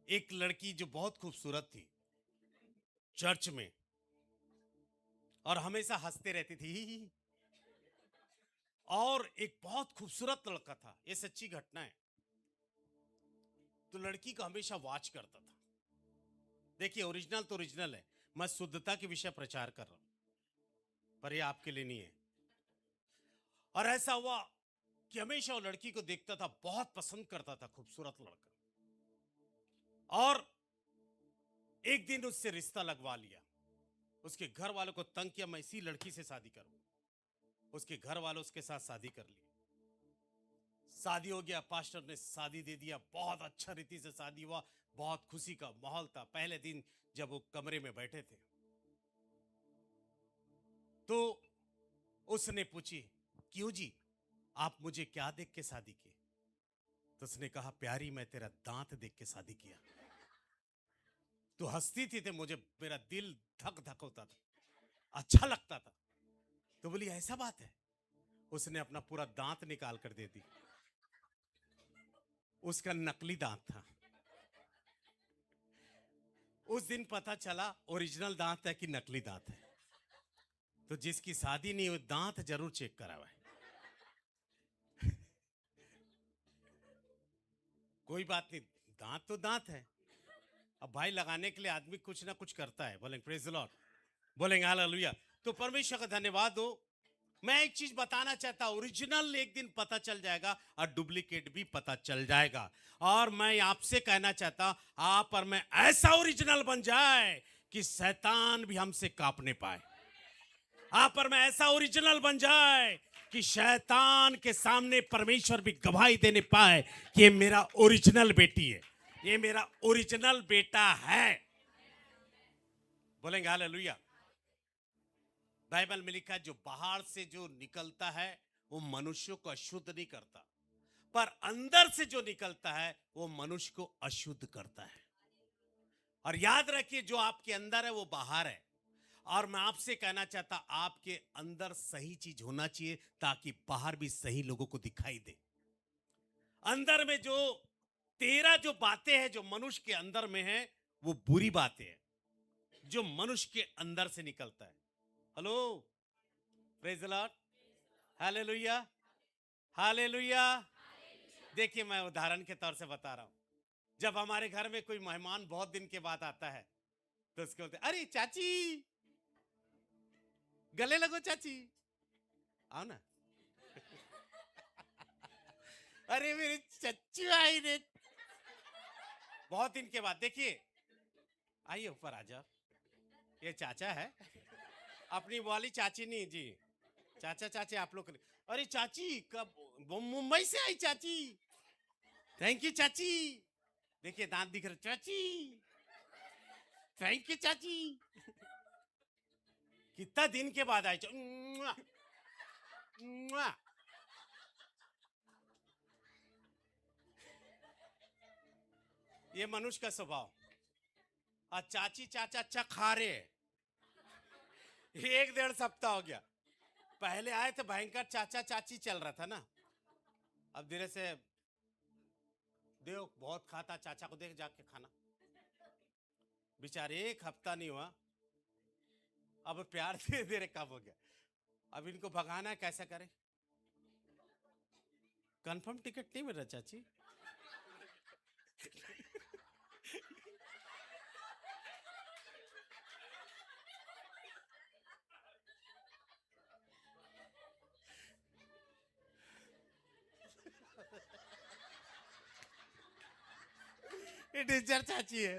एक लड़की जो बहुत खूबसूरत थी चर्च में, और हमेशा हंसते रहती थी। और एक बहुत खूबसूरत लड़का था, ये सच्ची घटना है। तो लड़की को हमेशा वॉच करता था। देखिए ओरिजिनल तो ओरिजिनल है, मैं शुद्धता के विषय प्रचार कर रहा हूं, पर ये आपके लिए नहीं है। और ऐसा हुआ कि हमेशा वो लड़की को देखता था, बहुत पसंद करता था, खूबसूरत लड़का। और एक दिन उससे रिश्ता लगवा लिया। उसके घर वालों को तंग किया, मैं इसी लड़की से शादी करूंगा। उसके घर वालों उसके साथ शादी कर ली। शादी हो गया, पास्टर ने शादी दे दिया, बहुत अच्छा रीति से शादी हुआ, बहुत खुशी का माहौल था। पहले दिन जब वो कमरे में बैठे थे तो उसने पूछी, क्यों जी आप मुझे क्या देख के शादी की? तो उसने कहा, प्यारी मैं तेरा दांत देख के शादी किया। तो हंसती थी तो मुझे, मेरा दिल धक धक होता था, अच्छा लगता था। तो बोली ऐसा बात है? उसने अपना पूरा दांत निकाल कर दे दी। उसका नकली दांत था। उस दिन पता चला ओरिजिनल दांत है कि नकली दांत है। तो जिसकी शादी नहीं हुई, दांत जरूर चेक करावा है। कोई बात नहीं, दांत तो दांत है। अब भाई लगाने के लिए आदमी कुछ ना कुछ करता है। बोलेंगे प्रेज द लॉर्ड, बोलेंगे हालेलुया। तो परमेश्वर का धन्यवाद हो। मैं एक चीज बताना चाहता हूं, ओरिजिनल एक दिन पता चल जाएगा और डुप्लीकेट भी पता चल जाएगा। और मैं आपसे कहना चाहता हूं, आप और मैं ऐसा ओरिजिनल बन जाए कि शैतान भी हमसे कांपने पाए। आप और मैं ऐसा ओरिजिनल बन जाए कि शैतान के सामने परमेश्वर भी गवाही देने पाए कि ये मेरा ओरिजिनल बेटी है, ये मेरा ओरिजिनल बेटा है। बोलेंगे हालेलुया। बाइबल में लिखा है, जो बाहर से जो निकलता है वो मनुष्यों को अशुद्ध नहीं करता, पर अंदर से जो निकलता है वो मनुष्य को अशुद्ध करता है। और याद रखिए, जो आपके अंदर है वो बाहर है। और मैं आपसे कहना चाहता, आपके अंदर सही चीज होना चाहिए ताकि बाहर भी सही लोगों को दिखाई दे। अंदर में जो तेरा जो बातें हैं जो मनुष्य के अंदर में है वो बुरी बातें हैं जो मनुष्य के अंदर से निकलता है। Hello, praise the Lord, hallelujah, hallelujah. देखिए, मैं उदाहरण के तौर से बता रहा हूं। जब हमारे घर में कोई मेहमान बहुत दिन के बाद आता है तो उसके बोलते, अरे चाची, गले लगो चाची, आओ ना। अरे मेरी चच्चू आई रे, बहुत दिन के बाद। देखिए, आइए ऊपर आ जाओ, ये चाचा है, अपनी वाली चाची नहीं जी, चाचा चाची आप लोग। अरे चाची, कब मुंबई से आई चाची? थैंक यू चाची। देखिए दांत दिख रहे, चाची थैंक यू चाची। कितना दिन के बाद आई, मुआ, मुआ। ये मनुष्य का स्वभाव। और चाची चाचा अच्छा खा रहे हैं। 1-1.5 सप्ताह हो गया। पहले आए थे भयंकर चाचा चाची चल रहा था ना, अब धीरे से देव बहुत खाता, चाचा को देख जाके खाना। बेचारे 1 हफ्ता नहीं हुआ, अब प्यार धीरे धीरे कम हो गया। अब इनको भगाना है, कैसा करें? कंफर्म टिकट नहीं मिल रहा चाची। ये टीचर चाची है,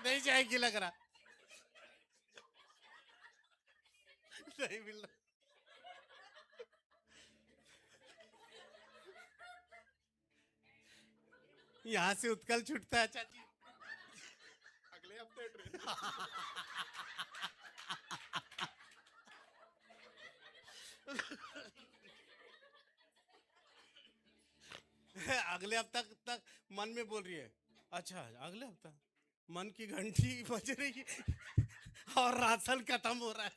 नहीं जाएगी लग रहा, नहीं मिल रहा। यहाँ से उत्कल छूटता है चाची, अगले हफ्ते ट्रेन। अगले हफ्ता तक मन में बोल रही है, अच्छा अगले हफ्ता मन की घंटी बज रही है और राशन खत्म हो रहा है,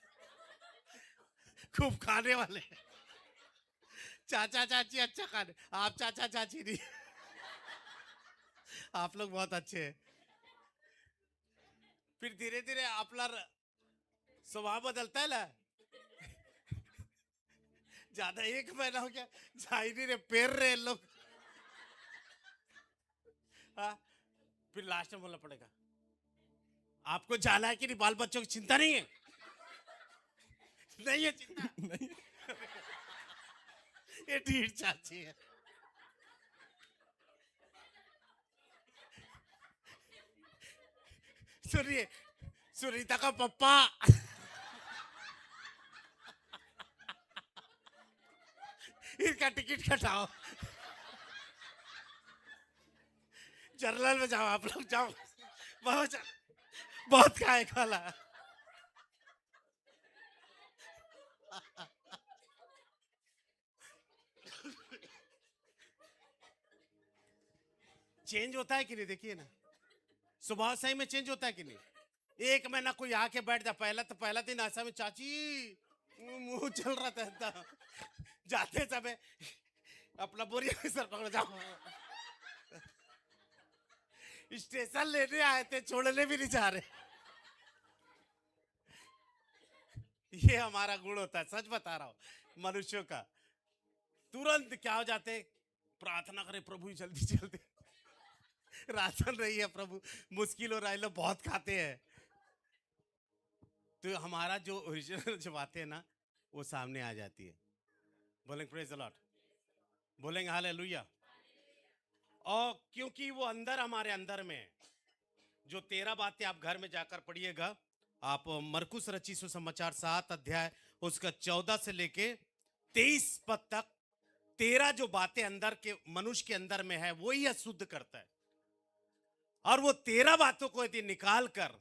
खूब खाने वाले चाचा चाची अच्छा खाने, आप चाचा चाची नहीं, आप लोग बहुत अच्छे हैं। फिर धीरे धीरे अपना स्वभाव बदलता है ना। ज्यादा 1 महीना हो गया, जा ही नहीं रहे, पेर रहे लोग। हाँ, फिर लास्ट में बोलना पड़ेगा, आपको जाना है कि नहीं, बाल बच्चों की चिंता नहीं है? नहीं है चिंता, नहीं। ये ढीठ चाची है। सुनिए, सुनीता का पप्पा इसका टिकट कटाओ, जर्नल में जाओ, आप लोग जाओ, बहुत बहुत खाए खाला। चेंज होता है कि नहीं? देखिए ना, स्वभाव सही में चेंज होता है कि नहीं? 1 महीना कोई आके बैठ जा, पहला दिन ऐसा में चाची मुंह चल रहा था, जाते समय अपना बोरिया सर पकड़ जाओ, स्टेशन लेने आए थे, छोड़ने भी नहीं जा रहे। ये हमारा गुण होता है, सच बता रहा हूं। मनुष्यों का तुरंत क्या हो जाते, प्रार्थना करे प्रभु जल्दी जल्दी राशन रही है प्रभु, मुश्किल हो रहा है, लोग बहुत खाते हैं। तो हमारा जो ओरिजिनल जो बातें है ना वो सामने आ जाती है। बोलेंगे प्रेज द लॉर्ड, बोलेंगे हालेलुया। और क्योंकि वो अंदर हमारे अंदर में है, जो 13 बातें आप घर में जाकर पढ़िएगा। आप मरकुस रची सुसमाचार 7 अध्याय उसका 14 से लेके 23 पद तक 13 जो बातें अंदर के मनुष्य के अंदर में है वो ही अशुद्ध करता है। और वो 13 बातों को यदि निकाल कर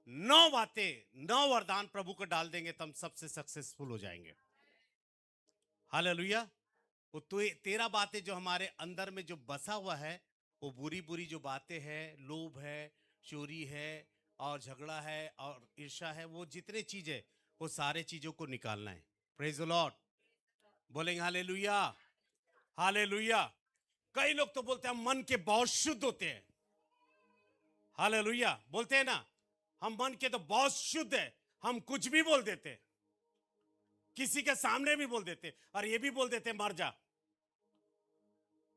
9 बातें 9 वरदान प्रभु को डाल देंगे तो हम सबसे सक्सेसफुल हो जाएंगे। हालेलुया। वो तेरा बातें जो हमारे अंदर में जो बसा हुआ है, वो बुरी बुरी जो बातें हैं, लोभ है, चोरी है और झगड़ा है और ईर्ष्या है, वो जितने चीज है वो सारे चीजों को निकालना है। Praise the Lord. बोलेंगे हालेलुया, हालेलुया। कई लोग तो बोलते हैं हम मन के बहुत शुद्ध होते हैं। हालेलुया बोलते हैं ना, हम मन के तो बहुत शुद्ध है, हम कुछ भी बोल देते हैं, किसी के सामने भी बोल देते और ये भी बोल देते मर जा।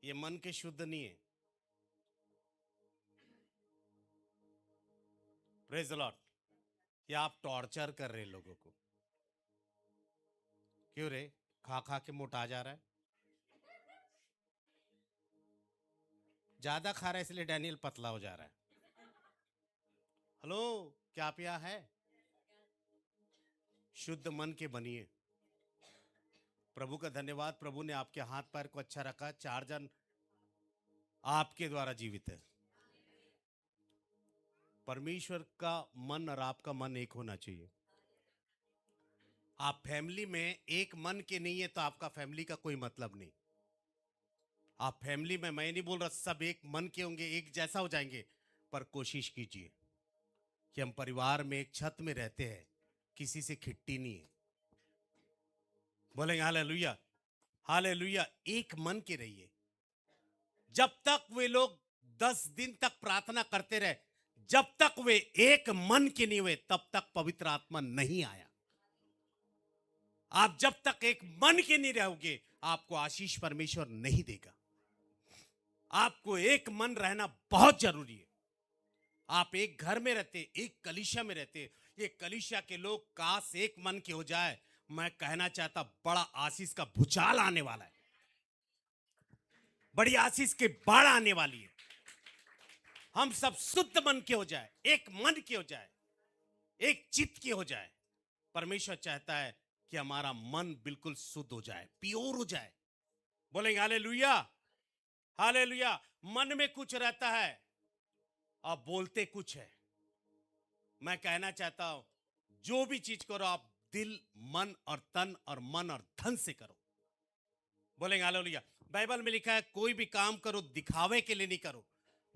ये मन के शुद्ध नहीं है। Praise the Lord. ये आप टॉर्चर कर रहे लोगों को। क्यों रे, खा खा के मोटा जा रहा है? ज्यादा खा रहा है इसलिए डैनियल पतला हो जा रहा है। हेलो, क्या पिया है? शुद्ध मन के बनिए। प्रभु का धन्यवाद, प्रभु ने आपके हाथ पैर को अच्छा रखा, 4 जन आपके द्वारा जीवित है। परमेश्वर का मन और आपका मन एक होना चाहिए। आप फैमिली में एक मन के नहीं है तो आपका फैमिली का कोई मतलब नहीं। आप फैमिली में, मैं नहीं बोल रहा सब एक मन के होंगे, एक जैसा हो जाएंगे, पर कोशिश कीजिए कि हम परिवार में एक छत में रहते हैं, किसी से खिट्टी नहीं है। बोलेंगे हालेलुया, हालेलुया। एक मन के रहिए। जब तक वे लोग 10 दिन तक प्रार्थना करते रहे, जब तक वे एक मन के नहीं हुए, तब तक पवित्र आत्मा नहीं आया। आप जब तक एक मन के नहीं रहोगे, आपको आशीष परमेश्वर नहीं देगा। आपको एक मन रहना बहुत जरूरी है। आप एक घर में रहते, एक कलीसिया में रहते, ये कलीसिया के लोग काश एक मन के हो जाए। मैं कहना चाहता, बड़ा आशीष का भूचाल आने वाला है, बड़ी आशीष की बाढ़ आने वाली है। हम सब शुद्ध मन के हो जाए, एक मन के हो जाए, एक चित्त के हो जाए। परमेश्वर चाहता है कि हमारा मन बिल्कुल शुद्ध हो जाए, प्योर हो जाए। बोलेंगे हालेलुया, हालेलुया। मन में कुछ रहता है और बोलते कुछ है। मैं कहना चाहता हूं, जो भी चीज करो आप दिल, मन और तन और मन और धन से करो। बोलेंगे हालेलुया। बाइबल में लिखा है, कोई भी काम करो दिखावे के लिए नहीं करो,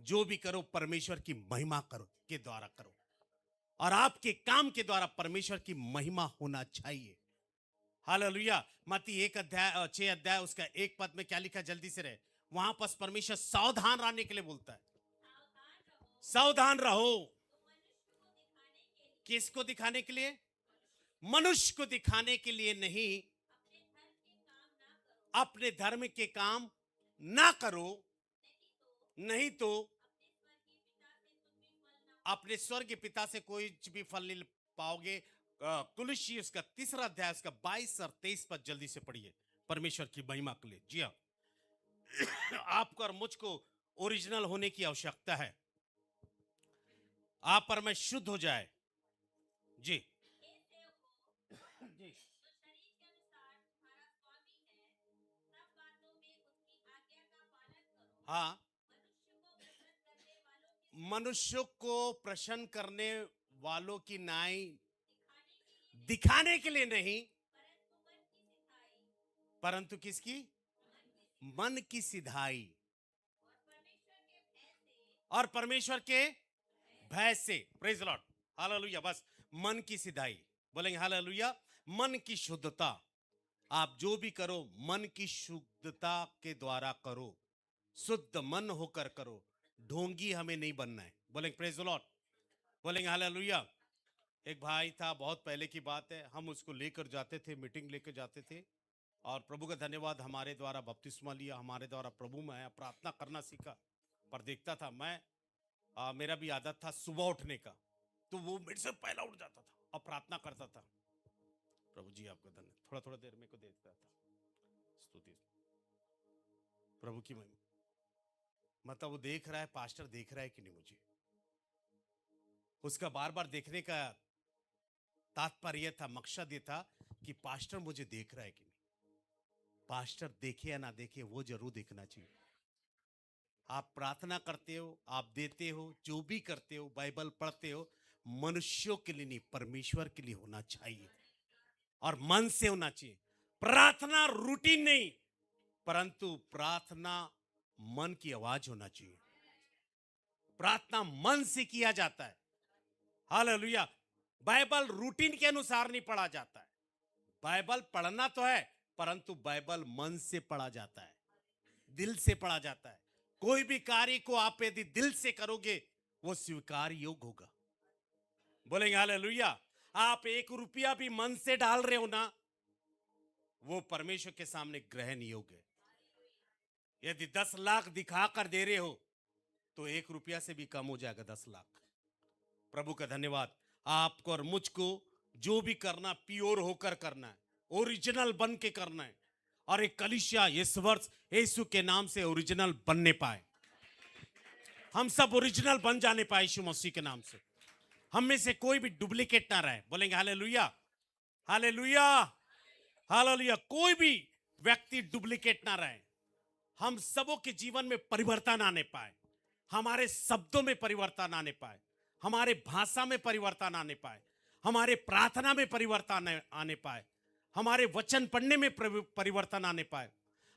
जो भी करो परमेश्वर की महिमा करो के द्वारा करो। और आपके काम के द्वारा परमेश्वर की महिमा होना चाहिए। हालेलुया। मत्ती 6 अध्याय उसका 1 पद में क्या लिखा, जल्दी से रहे। वहां पर परमेश्वर सावधान रहने के लिए बोलता है। सावधान रहो। किसको दिखाने के लिए? मनुष्य को दिखाने के लिए नहीं। अपने धर्म के काम ना करो, नहीं तो अपने स्वर्ग पिता से कोई भी फल नहीं पाओगे। कुलुस्सी उसका 3 अध्याय उसका 22 और 23 पद जल्दी से पढ़िए, परमेश्वर की महिमा के लिए। जी हाँ, आपको और मुझको ओरिजिनल होने की आवश्यकता है। आप पर मैं शुद्ध हो जाए। जी जी। हाँ, मनुष्य को प्रसन्न करने वालों की नाई दिखाने के लिए नहीं, परंतु किसकी? मन की सिधाई और परमेश्वर के भय से। Praise Lord, hallelujah. बस मन की सिधाई। बोलेंगे हालेलुया। मन की शुद्धता। आप जो भी करो मन की शुद्धता के द्वारा करो, शुद्ध मन होकर करो। ढोंगी हमें नहीं बनना है। बोलेंगे प्रेज लॉर्ड, बोलेंगे हालेलुया। एक भाई था, बहुत पहले की बात है, हम उसको लेकर जाते थे, मीटिंग लेकर जाते थे, और प्रभु का धन्यवाद हमारे द्वारा बपतिस्मा लिया, हमारे द्वारा प्रभु में आया, प्रार्थना करना सीखा। पर देखता था मैं, मेरा भी आदत था सुबह उठने का, तो वो मेरे से पहला उठ जाता था और प्रार्थना करता था। प्रभु जी आपका धन्यवाद, थोड़ा थोड़ा देर मेरे को देखता था। स्तुति प्रभु की महिमा। मतलब वो देख रहा है, पास्टर देख रहा है कि नहीं मुझे। उसका बार बार देखने का तात्पर्य था, मकसद ये था कि पास्टर मुझे देख रहा है कि नहीं। पास्टर देखे या ना देखे, वो जरूर देखना चाहिए। आप प्रार्थना करते हो, आप देते हो, जो भी करते हो, बाइबल पढ़ते हो, मनुष्यों के लिए नहीं, परमेश्वर के लिए होना चाहिए और मन से होना चाहिए। प्रार्थना रूटीन नहीं, परंतु प्रार्थना मन की आवाज होना चाहिए। प्रार्थना मन से किया जाता है। हालेलुया। बाइबल रूटीन के अनुसार नहीं पढ़ा जाता है। बाइबल पढ़ना तो है, परंतु बाइबल मन से पढ़ा जाता है, दिल से पढ़ा जाता है। कोई भी कार्य को आप यदि दिल से करोगे वो स्वीकार योग्य होगा। बोलेंगे हालेलुया। आप 1 रुपया भी मन से डाल रहे हो ना, वो परमेश्वर के सामने ग्रहण योग्य है। यदि 10 लाख दिखाकर दे रहे हो तो 1 रुपया से भी कम हो जाएगा 10 लाख। प्रभु का धन्यवाद। आपको और मुझको जो भी करना प्योर होकर करना है, ओरिजिनल बन के करना है। और एक कलीसिया इस वर्ष यीशु के नाम से ओरिजिनल बनने पाए। हम सब ओरिजिनल बन जाने पाए यीशु मसीह के नाम से। हम में से कोई भी डुप्लीकेट ना रहे। बोलेंगे हालेलुया, हालेलुया, हालेलुया। कोई भी व्यक्ति डुप्लीकेट ना रहे। हम सबों के जीवन में परिवर्तन आने पाए, हमारे शब्दों में परिवर्तन आने पाए, हमारे भाषा में परिवर्तन आने पाए, हमारे प्रार्थना में परिवर्तन आने पाए, हमारे वचन पढ़ने में परिवर्तन आने पाए,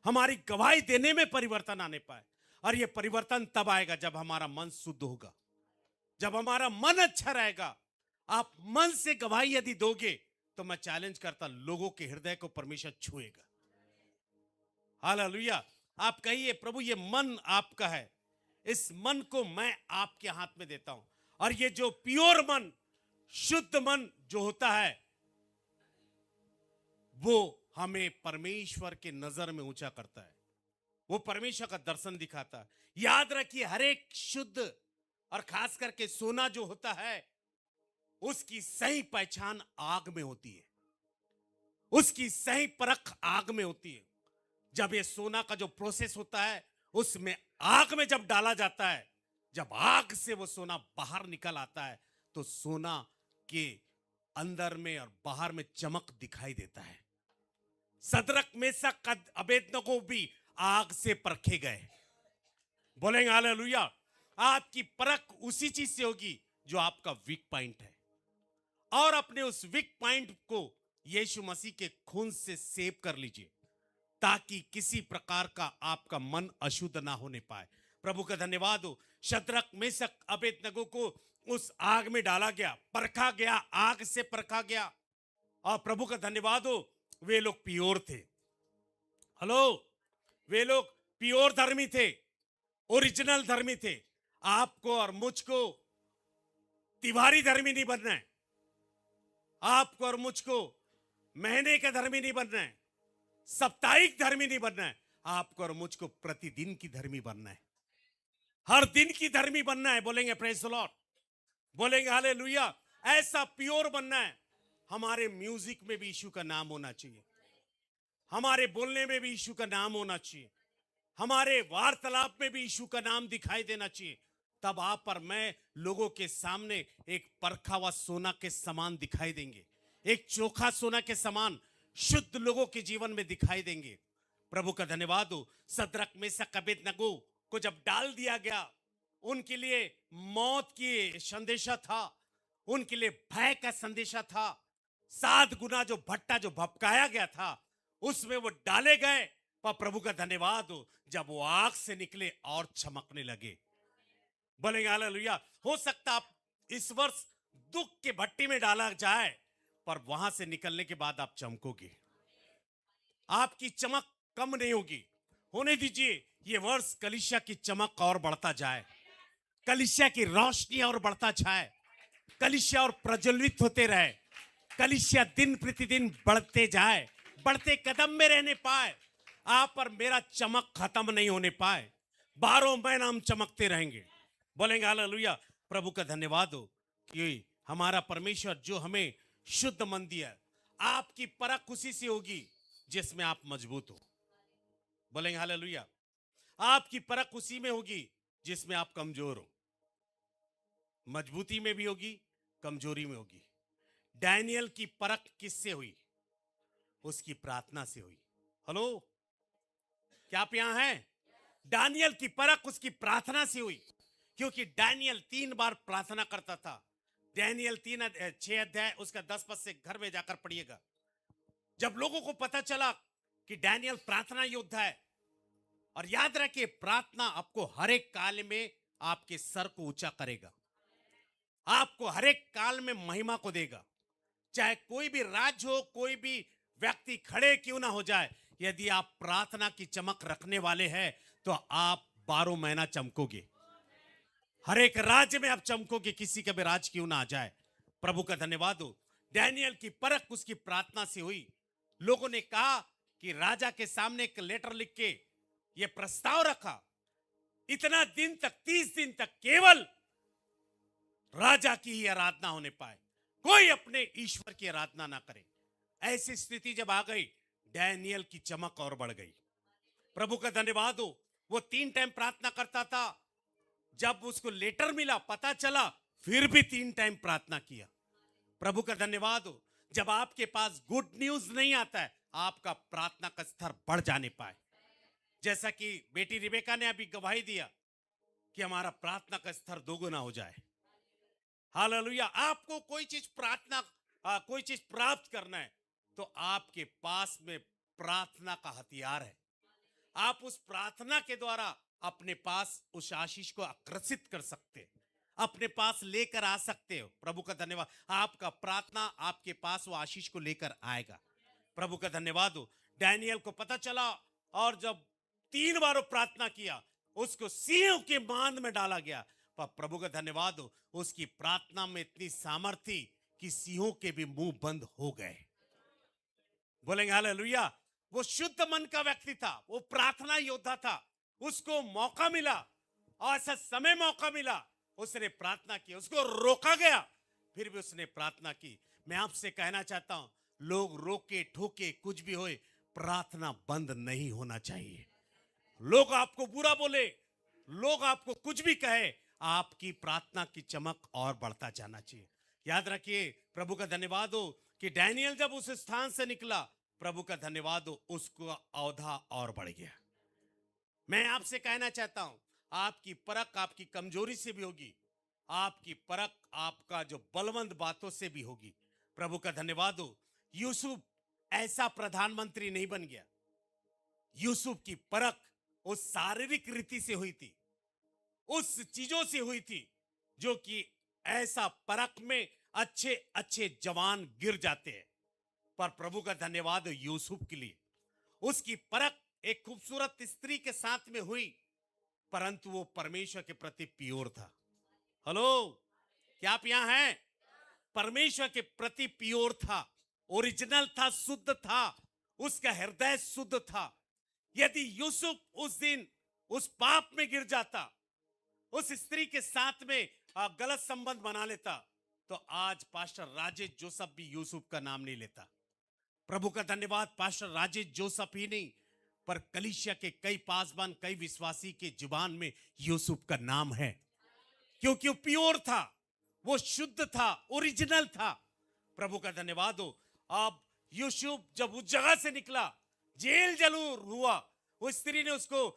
हमारी गवाही देने में परिवर्तन आने पाए। और यह परिवर्तन तब आएगा जब हमारा मन शुद्ध होगा, जब हमारा मन अच्छा रहेगा। आप मन से गवाही यदि दोगे तो मैं चैलेंज करता, लोगों के हृदय को परमेश्वर छुएगा। हालेलुया। आप कहिए प्रभु ये मन आपका है, इस मन को मैं आपके हाथ में देता हूं। और ये जो प्योर मन, शुद्ध मन जो होता है, वो हमें परमेश्वर के नजर में ऊंचा करता है, वो परमेश्वर का दर्शन दिखाता है। याद रखिए, हर एक शुद्ध और खास करके सोना जो होता है, उसकी सही पहचान आग में होती है, उसकी सही परख आग में होती है। जब ये सोना का जो प्रोसेस होता है, उसमें आग में जब डाला जाता है, जब आग से वो सोना बाहर निकल आता है, तो सोना के अंदर में और बाहर में चमक दिखाई देता है। सदरक मेशक अबेदनगो भी आग से परखे गए। बोलेंगे हालेलुया। आपकी परख उसी चीज से होगी जो आपका वीक पॉइंट है, और अपने उस वीक पॉइंट को यीशु मसीह के खून से सेव कर लीजिए, ताकि किसी प्रकार का आपका मन अशुद्ध ना होने पाए। प्रभु का धन्यवाद हो। शद्रक मेशक अबेदनगो को उस आग में डाला गया, परखा गया, आग से परखा गया। और प्रभु का धन्यवाद हो, वे लोग प्योर थे। हेलो, वे लोग प्योर धर्मी थे, ओरिजिनल धर्मी थे। आपको और मुझको तिवारी धर्मी नहीं बनना है। आपको और मुझको महीने का धर्मी नहीं बनना है, साप्ताहिक धर्मी नहीं बनना है। आपको और मुझको प्रतिदिन की धर्मी बनना है, हर दिन की धर्मी बनना है। बोलेंगे प्रेज द लॉर्ड, बोलेंगे हालेलुया। ऐसा प्योर बनना है। हमारे म्यूजिक में भी यीशु का नाम होना चाहिए, हमारे बोलने में भी यीशु का नाम होना चाहिए, हमारे वार्तालाप में भी यीशु का नाम दिखाई देना चाहिए। तब आप और मैं लोगों के सामने एक परखा हुआ सोना के समान दिखाई देंगे, एक चोखा सोना के समान शुद्ध लोगों के जीवन में दिखाई देंगे। प्रभु का धन्यवाद हो। सदरक मेशक अबेदनगो को जब डाल दिया गया, उनके लिए मौत की संदेशा था, उनके लिए भय का संदेशा था। 7 गुना जो भट्टा जो भपकाया गया था, उसमें वो डाले गए। पर प्रभु का धन्यवाद हो, जब वो आग से निकले और चमकने लगे। बोलेंगे हालेलुया। हो सकता आप इस वर्ष दुख के भट्टी में डाला जाए, पर वहां से निकलने के बाद आप चमकोगे, आपकी चमक कम नहीं होगी। होने दीजिए ये वर्ष कलीसिया की चमक और बढ़ता जाए, कलीसिया की रोशनी और बढ़ता जाए, कलीसिया और प्रज्वलित होते रहे, कलीसिया दिन प्रतिदिन बढ़ते जाए, बढ़ते कदम में रहने पाए। आप और मेरा चमक खत्म नहीं होने पाए, 12 महीना हम चमकते रहेंगे। बोलेंगे हालेलुया। प्रभु का धन्यवाद हो कि हमारा परमेश्वर जो हमें शुद्ध मन दिया। आपकी परख उसी से होगी जिसमें आप मजबूत हो। बोलेंगे हालेलुया। आपकी परख उसी में होगी जिसमें आप कमजोर हो। मजबूती में भी होगी, कमजोरी में होगी। डैनियल की परख किससे हुई? उसकी प्रार्थना से हुई। हेलो, क्या आप यहां हैं? डैनियल की परख उसकी प्रार्थना से हुई, क्योंकि डैनियल 3 बार प्रार्थना करता था। डैनियल 6 अध्याय उसका 10 पद से घर में जाकर पढ़िएगा। जब लोगों को पता चला कि डैनियल प्रार्थना योद्धा है, और याद रखिए, प्रार्थना आपको हर एक काल में आपके सर को ऊंचा करेगा, आपको हर एक काल में महिमा को देगा। चाहे कोई भी राज्य हो, कोई भी व्यक्ति खड़े क्यों ना हो जाए, यदि आप प्रार्थना की चमक रखने वाले हैं तो आप 12 महीना चमकोगे। हर एक राज्य में आप चमकोगे, किसी का भी राज क्यों ना आ जाए। प्रभु का धन्यवाद हो। डैनियल की परख उसकी प्रार्थना से हुई। लोगों ने कहा कि राजा के सामने एक लेटर लिख के यह प्रस्ताव रखा, इतना दिन तक, 30 दिन तक केवल राजा की ही आराधना होने पाए, कोई अपने ईश्वर की आराधना ना करे। ऐसी स्थिति जब आ गई, डैनियल की चमक और बढ़ गई। प्रभु का धन्यवाद हो। वो 3 टाइम प्रार्थना करता था। जब उसको लेटर मिला, पता चला, फिर भी 3 टाइम प्रार्थना किया। प्रभु का धन्यवाद हो। जब आपके पास गुड न्यूज नहीं आता है, आपका प्रार्थना का स्तर बढ़ जाने पाए। जैसा कि बेटी रिबेका ने अभी गवाही दिया कि हमारा प्रार्थना का स्तर 2 गुना हो जाए। हालेलुया। आपको कोई चीज कोई चीज प्राप्त करना है तो आपके पास में प्रार्थना का हथियार है। आप उस प्रार्थना के द्वारा अपने पास उस आशीष को आकर्षित कर सकते हैं, अपने पास लेकर आ सकते हो। प्रभु का धन्यवाद। आपका प्रार्थना आपके पास वो आशीष को लेकर आएगा। प्रभु का धन्यवाद हो। डैनियल को पता चला और जब 3 बार प्रार्थना किया, उसको सिंहों के बांध में डाला गया। पर प्रभु का धन्यवाद हो, उसकी प्रार्थना में इतनी सामर्थ्य थी कि सिंहों के भी मुंह बंद हो गए। बोलेंगे हालेलुया। वो शुद्ध मन का व्यक्ति था, वो प्रार्थना योद्धा था। उसको मौका मिला और ऐसा समय मौका मिला, उसने प्रार्थना की। उसको रोका गया, फिर भी उसने प्रार्थना की। मैं आपसे कहना चाहता हूं, लोग रोके ठोके कुछ भी होए, प्रार्थना बंद नहीं होना चाहिए। लोग आपको बुरा बोले, लोग आपको कुछ भी कहे, आपकी प्रार्थना की चमक और बढ़ता जाना चाहिए। याद रखिए, प्रभु का धन्यवाद हो कि डैनियल जब उस स्थान से निकला, प्रभु का धन्यवाद हो, उसका औधा और बढ़ गया। मैं आपसे कहना चाहता हूं, आपकी परख आपकी कमजोरी से भी होगी, आपकी परख आपका जो बलवंत बातों से भी होगी। प्रभु का धन्यवाद हो। यूसुफ ऐसा प्रधानमंत्री नहीं बन गया। यूसुफ की परख उस शारीरिक रीति से हुई थी, उस चीजों से हुई थी जो कि ऐसा परख में अच्छे अच्छे जवान गिर जाते हैं। पर प्रभु का धन्यवाद हो यूसुफ के लिए, उसकी परख एक खूबसूरत स्त्री के साथ में हुई, परंतु वो परमेश्वर के प्रति प्योर था। हेलो, क्या आप यहां हैं? परमेश्वर के प्रति प्योर था, ओरिजिनल था, शुद्ध था, उसका हृदय शुद्ध था। यदि यूसुफ उस दिन उस पाप में गिर जाता, उस स्त्री के साथ में गलत संबंध बना लेता, तो आज पास्टर राजेश जोसेफ भी यूसुफ का नाम नहीं लेता। प्रभु का धन्यवाद। पास्टर राजेश जोसेफ ही नहीं, पर कलीसिया के कई पासवान, कई विश्वासी के जुबान में यूसुफ का नाम है, क्योंकि वो प्योर था, वो शुद्ध था, ओरिजिनल था। प्रभु का धन्यवाद हो। अब यूसुफ जब उस जगह से निकला, जेल जरूर हुआ, वो स्त्री ने उसको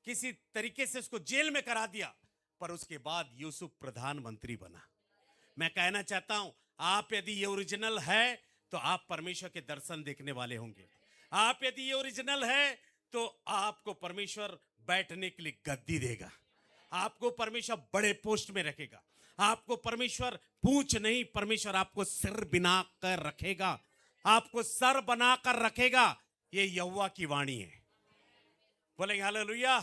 किसी तरीके से उसको जेल में करा दिया, पर उसके बाद यूसुफ प्रधानमंत्री बना। मैं कहना चाहता हूं, आप यदि ये ओरिजिनल है तो आप परमेश्वर के दर्शन देखने वाले होंगे। आप यदि ये ओरिजिनल है तो आपको परमेश्वर बैठने के लिए गद्दी देगा, आपको परमेश्वर बड़े पोस्ट में रखेगा, आपको परमेश्वर पूंछ नहीं, परमेश्वर आपको सिर बना कर रखेगा, आपको सर बनाकर रखेगा। ये यहोवा की वाणी है। बोलेंगे हालेलुया।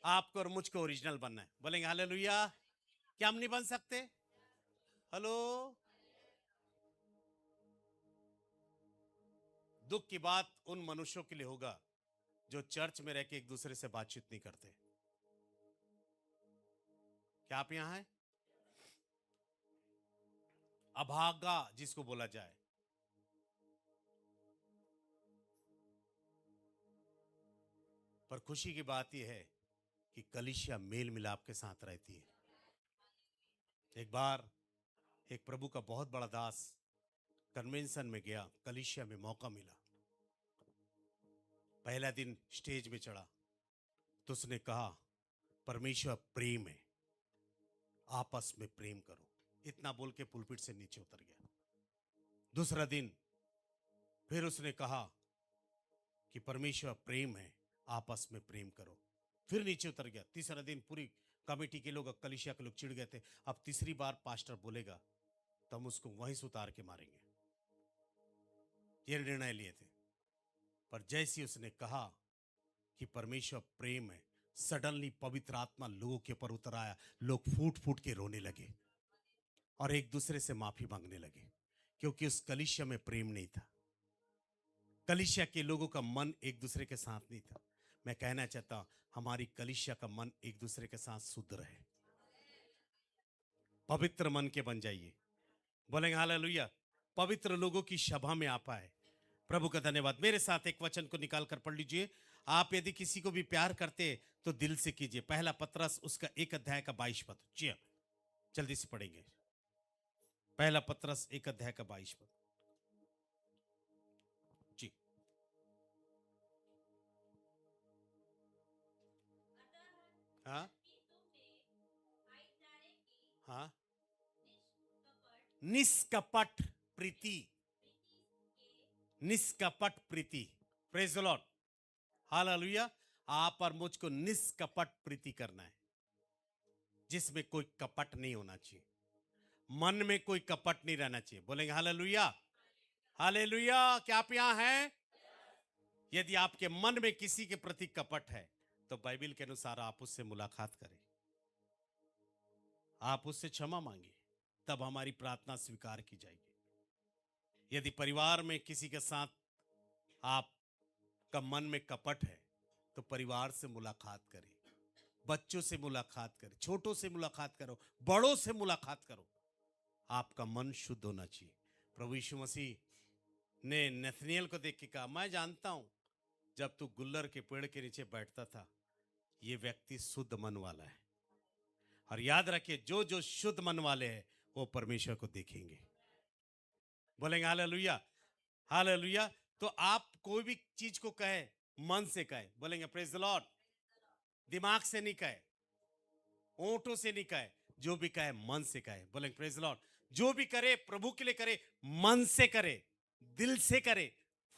आपको और मुझको ओरिजिनल बनना है। बोलेंगे हालेलुया। क्या हम नहीं बन सकते? हेलो। दुख की बात उन मनुष्यों के लिए होगा जो चर्च में रह के एक दूसरे से बातचीत नहीं करते। क्या आप यहां हैं? अभागा जिसको बोला जाए, पर खुशी की बात यह है कि कलीसिया मेल मिलाप के साथ रहती है। एक बार एक प्रभु का बहुत बड़ा दास कन्वेंशन में गया, कलीसिया में मौका मिला। पहला दिन स्टेज में चढ़ा तो उसने कहा, परमेश्वर प्रेम है, आपस में प्रेम करो। इतना बोल के पुलपिट से नीचे उतर गया। दूसरा दिन फिर उसने कहा कि परमेश्वर प्रेम है, आपस में प्रेम करो। फिर नीचे उतर गया। तीसरा दिन पूरी कमेटी के लोग, कलीसिया के लोग चिढ़ गए थे। अब तीसरी बार पास्टर बोलेगा तो हम उसको वहीं से उतार के मारेंगे, ये निर्णय लिए थे। पर जैसे उसने कहा कि परमेश्वर प्रेम है, सडनली पवित्र आत्मा लोगों के ऊपर उतर आया। लोग फूट फूट के रोने लगे और एक दूसरे से माफी मांगने लगे, क्योंकि उस कलीसिया में प्रेम नहीं था। कलीसिया के लोगों का मन एक दूसरे के साथ नहीं था। मैं कहना चाहता हूं, हमारी कलीसिया का मन एक दूसरे के साथ शुद्ध रहे, पवित्र मन के बन जाइए। बोलेंगे हालेलुया। पवित्र लोगों की सभा में आ पाए, प्रभु का धन्यवाद। मेरे साथ एक वचन को निकाल कर पढ़ लीजिए। आप यदि किसी को भी प्यार करते तो दिल से कीजिए। पहला पत्रस उसका 1 अध्याय का 22 पद। जी जल्दी से पढ़ेंगे। पहला पत्रस 1 अध्याय का 22 पद। जी हाँ हाँ। निष्कपट प्रीति, निष्कपट प्रीति। Praise the Lord, hallelujah. आप और मुझको निष्कपट प्रीति करना है, जिसमें कोई कपट नहीं होना चाहिए, मन में कोई कपट नहीं रहना चाहिए। बोलेंगे हालेलुया, हालेलुया। क्या आप यहां हैं? यदि आपके मन में किसी के प्रति कपट है तो बाइबल के अनुसार आप उससे मुलाकात करें, आप उससे क्षमा मांगे, तब हमारी प्रार्थना स्वीकार की जाएगी। यदि परिवार में किसी के साथ आपका मन में कपट है तो परिवार से मुलाकात करें, बच्चों से मुलाकात करें, छोटों से मुलाकात करो, बड़ों से मुलाकात करो। आपका मन शुद्ध होना चाहिए। प्रभु यीशु मसीह ने नथनिएल को देख के कहा, मैं जानता हूं जब तू गुल्लर के पेड़ के नीचे बैठता था, ये व्यक्ति शुद्ध मन वाला है। और याद रखिए, जो जो शुद्ध मन वाले हैं वो परमेश्वर को देखेंगे। बोलेंगे हालेलुया, हालेलुया। तो आप कोई भी चीज को कहे, मन से कहे। बोलेंगे प्रेज द लॉर्ड। दिमाग से नहीं कहे, ओंठों से नहीं कहे, जो भी कहे मन से कहे। बोलेंगे प्रेज द लॉर्ड। जो भी करे प्रभु के लिए करे, मन से करे, दिल से करे,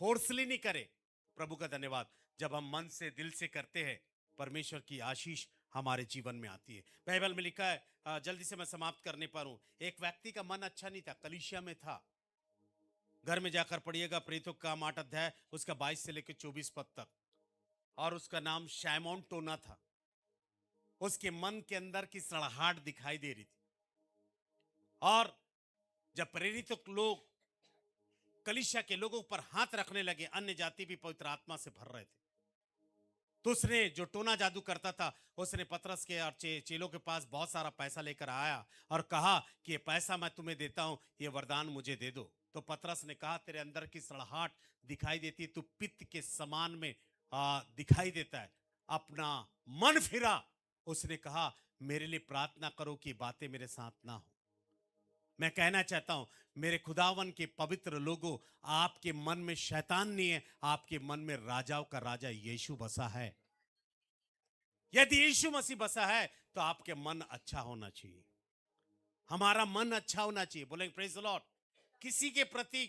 फोर्सली नहीं करे। प्रभु का धन्यवाद। जब हम मन से दिल से करते हैं, परमेश्वर की आशीष हमारे जीवन में आती है। बाइबल में लिखा है, जल्दी से मैं समाप्त करने पर हूं। एक व्यक्ति का मन अच्छा नहीं था, कलीसिया में था। घर में जाकर पढ़िएगा प्रेरितों का 8 अध्याय उसका 22 से लेकर 24 पद तक। और उसका नाम शैमोन टोना था। उसके मन के अंदर की सड़ाहट दिखाई दे रही थी। और जब प्रेरित लोग कलीसिया के लोगों पर हाथ रखने लगे, अन्य जाति भी पवित्र आत्मा से भर रहे थे, तो उसने, जो टोना जादू करता था, उसने पतरस के और चेलों के पास बहुत सारा पैसा लेकर आया और कहा कि ये पैसा मैं तुम्हें देता हूं, ये वरदान मुझे दे दो। तो पतरस ने कहा, तेरे अंदर की सड़ाहट दिखाई देती है, तू पित्त के समान में दिखाई देता है, अपना मन फिरा। उसने कहा, मेरे लिए प्रार्थना करो कि बातें मेरे साथ ना हो। मैं कहना चाहता हूं, मेरे खुदावन के पवित्र लोगों, आपके मन में शैतान नहीं है, आपके मन में राजाओं का राजा यीशु बसा है। यदि यीशु मसीह बसा है तो आपके मन अच्छा होना चाहिए, हमारा मन अच्छा होना चाहिए। बोलेंगे प्रेज द लॉर्ड। किसी के प्रति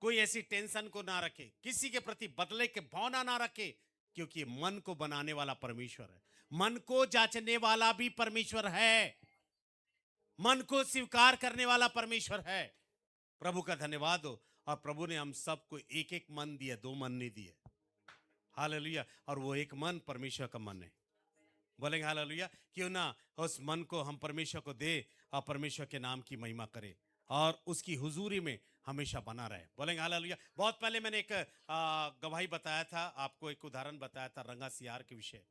कोई ऐसी टेंशन को ना रखे, किसी के प्रति बदले के भावना ना रखे, क्योंकि मन को बनाने वाला परमेश्वर है, मन को जांचने वाला भी परमेश्वर है, मन को स्वीकार करने वाला परमेश्वर है। प्रभु का धन्यवाद हो। और प्रभु ने हम सबको एक एक मन दिया, 2 मन नहीं दिए। हालेलुया। और वो एक मन परमेश्वर का मन है। बोलेंगे हालेलुया। क्यों ना उस मन को हम परमेश्वर को दे और परमेश्वर के नाम की महिमा करें और उसकी हुजूरी में हमेशा बना रहे। बोलेंगे हालेलुया। बहुत पहले मैंने एक गवाही बताया था, आपको एक उदाहरण बताया था रंगा सियार के विषय।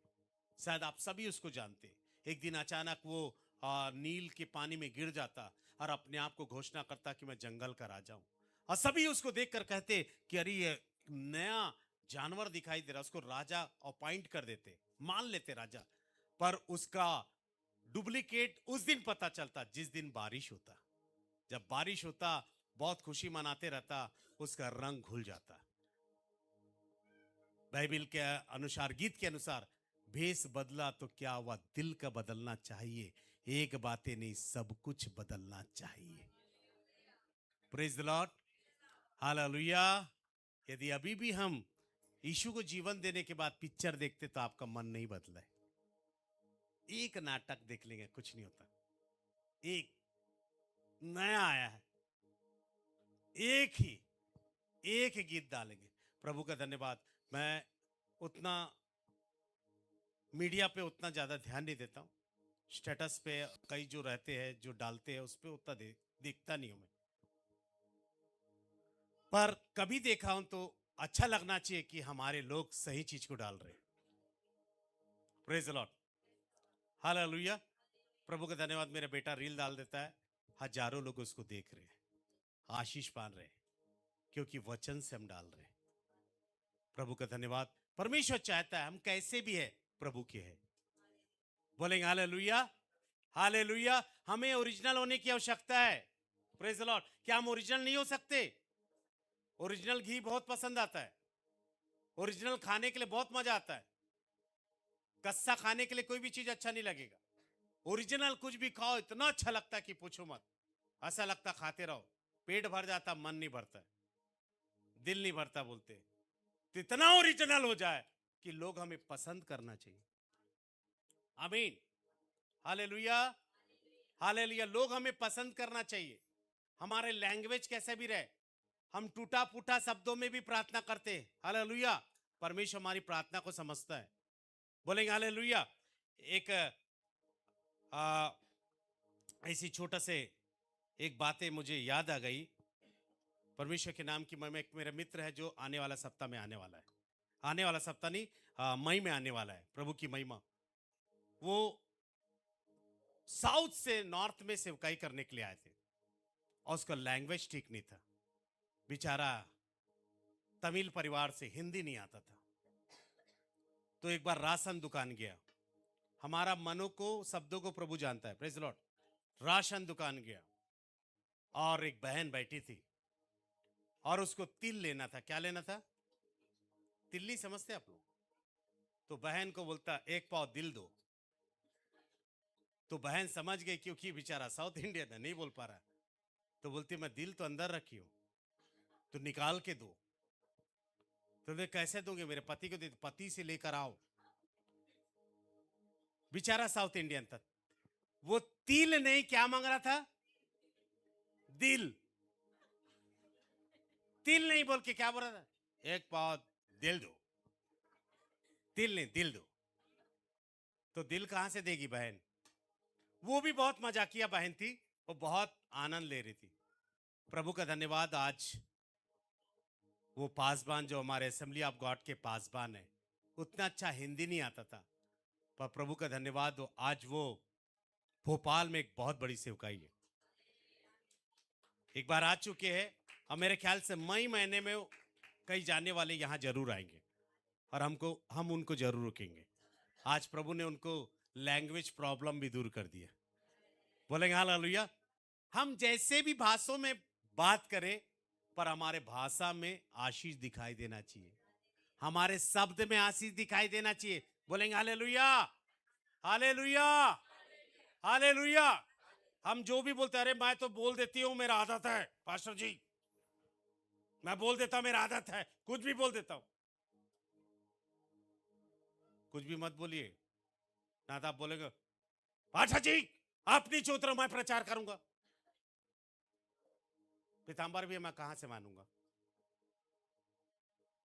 शायद आप सभी उसको जानते। एक दिन अचानक वो नील के पानी में गिर जाता और अपने आप को घोषणा करता कि मैं जंगल का राजा हूं। और सभी उसको देखकर कहते कि अरे ये नया जानवर दिखाई दे रहा, उसको राजा अपॉइंट कर देते, मान लेते राजा। पर उसका डुप्लीकेट उस दिन पता चलता जिस दिन बारिश होता। जब बारिश होता, बहुत खुशी मनाते रहता, उसका रंग घुल जाता। बाइबल के अनुसार, गीत के अनुसार, भेष बदला तो क्या हुआ, दिल का बदलना चाहिए। एक बातें नहीं, सब कुछ बदलना चाहिए। Praise the Lord, hallelujah. यदि अभी भी हम यीशु को जीवन देने के बाद पिक्चर देखते तो आपका मन नहीं बदला है। एक नाटक देख लेंगे कुछ नहीं होता, एक नया आया है, एक ही गीत डालेंगे। प्रभु का धन्यवाद। मैं उतना मीडिया पे उतना ज्यादा ध्यान नहीं देता हूँ, स्टेटस पे कई जो रहते हैं जो डालते हैं उस पे उतना देखता नहीं हूं मैं, पर कभी देखा हूं तो अच्छा लगना चाहिए कि हमारे लोग सही चीज को डाल रहे हैं। Praise the Lord, hallelujah. प्रभु का धन्यवाद। मेरा बेटा रील डाल देता है, हजारों लोग उसको देख रहे हैं, आशीष पान रहे हैं, क्योंकि वचन से हम डाल रहे हैं। प्रभु का धन्यवाद। परमेश्वर चाहता है हम कैसे भी है प्रभु के है। बोलेंगे हालेलुया, हालेलुया। हमें ओरिजिनल होने की आवश्यकता है। Praise the Lord. क्या हम ओरिजिनल नहीं हो सकते? ओरिजिनल घी बहुत पसंद आता है, ओरिजिनल खाने के लिए बहुत मजा आता है, कस्सा खाने के लिए कोई भी चीज अच्छा नहीं लगेगा। ओरिजिनल कुछ भी खाओ इतना अच्छा लगता है कि पूछो मत, ऐसा लगता खाते रहो, पेट भर जाता, मन नहीं भरता, दिल नहीं भरता, बोलते तो इतना ओरिजिनल हो जाए कि लोग हमें पसंद करना चाहिए। आमीन, हालेलुया, हालेलुया। लोग हमें पसंद करना चाहिए। हमारे लैंग्वेज कैसे भी रहे, हम टूटा फूटा शब्दों में भी प्रार्थना करते हैं, हालेलुया। परमेश्वर हमारी प्रार्थना को समझता है। बोलेंगे हालेलुया। एक ऐसी छोटा से एक बातें मुझे याद आ गई। परमेश्वर के नाम की महिमा। एक मेरा मित्र है जो आने वाला सप्ताह में आने वाला है, आने वाला सप्ताह नहीं, मई में आने वाला है। प्रभु की महिमा। वो साउथ से नॉर्थ में सेवकाई करने के लिए आए थे और उसका लैंग्वेज ठीक नहीं था, बेचारा तमिल परिवार से, हिंदी नहीं आता था। तो एक बार राशन दुकान गया, हमारा मनों को शब्दों को प्रभु जानता है, प्रेज द लॉर्ड। राशन दुकान गया और एक बहन बैठी थी और उसको तिल लेना था। क्या लेना था? तिल्ली समझते आप लोग? तो बहन को बोलता एक पाव दिल दो। तो बहन समझ गई, क्योंकि बेचारा साउथ इंडियन है, नहीं बोल पा रहा, तो बोलती मैं दिल तो अंदर रखी हूं, तो निकाल के दो। तो वे कैसे दोगे? मेरे पति को दे, पति से लेकर आओ। बेचारा साउथ इंडियन था, वो तिल नहीं, क्या मांग रहा था? दिल। तिल नहीं बोल के क्या बोल रहा था? एक पाव दिल दो। तिल नहीं, दिल दो। तो दिल कहां से देगी बहन? वो भी बहुत मजाकिया बहन थी, वो बहुत आनंद ले रही थी। प्रभु का धन्यवाद। आज वो पासबान जो हमारे असेंबली ऑफ गॉड के पासबान है, उतना अच्छा हिंदी नहीं आता था, पर प्रभु का धन्यवाद आज वो भोपाल में एक बहुत बड़ी सेवकाई है, एक बार आ चुके हैं और मेरे ख्याल से मई महीने में कई जाने वाले यहाँ जरूर आएंगे और हम उनको जरूर रुकेंगे। आज प्रभु ने उनको लैंग्वेज प्रॉब्लम भी दूर कर दिया। बोलेंगे हालेलुया। हम जैसे भी भाषाओं में बात करें, पर हमारे भाषा में आशीष दिखाई देना चाहिए, हमारे शब्द में आशीष दिखाई देना चाहिए। बोलेंगे हालेलुया, हालेलुया, हालेलुया। हम जो भी बोलते हैं, अरे मैं तो बोल देती हूं, मेरा आदत है पास्टर जी, मैं बोल देता हूं, मेरा आदत है, कुछ भी बोल देता हूं। कुछ भी मत बोलिए, ना तो आप बोलेंगे पास्टर जी आप नहीं उतरो, मैं प्रचार करूंगा। पीताम्बर भी मैं कहां से मानूंगा?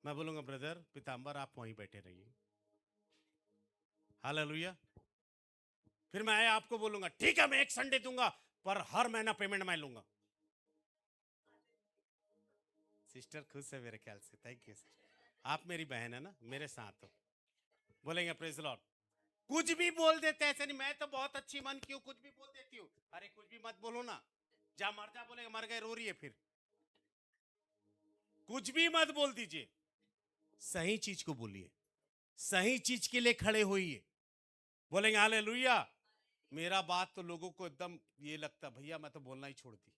मैं बोलूंगा ब्रदर पीताम्बर आप वहीं बैठे रहिए, हालेलुया। फिर मैं आपको बोलूंगा ठीक है मैं एक संडे दूंगा, पर हर महीना पेमेंट मैं लूंगा। सिस्टर खुश है मेरे ख्याल से, थैंक यू। आप मेरी बहन है ना, मेरे साथ हो। बोलेंगे प्रेज द लॉर्ड। कुछ भी बोल देते हैं, ऐसे नहीं मैं तो बहुत अच्छी मन की हूं, कुछ भी बोल देती हूँ। अरे कुछ भी मत बोलो ना, जा मर जा। बोलेंगे मर गए, रो रही है। फिर कुछ भी मत बोल दीजिए, सही चीज को बोलिए, सही चीज के लिए खड़े होइए। बोलेंगे हालेलुया। मेरा बात तो लोगों को एकदम ये लगता, भैया मैं तो बोलना ही छोड़ दी।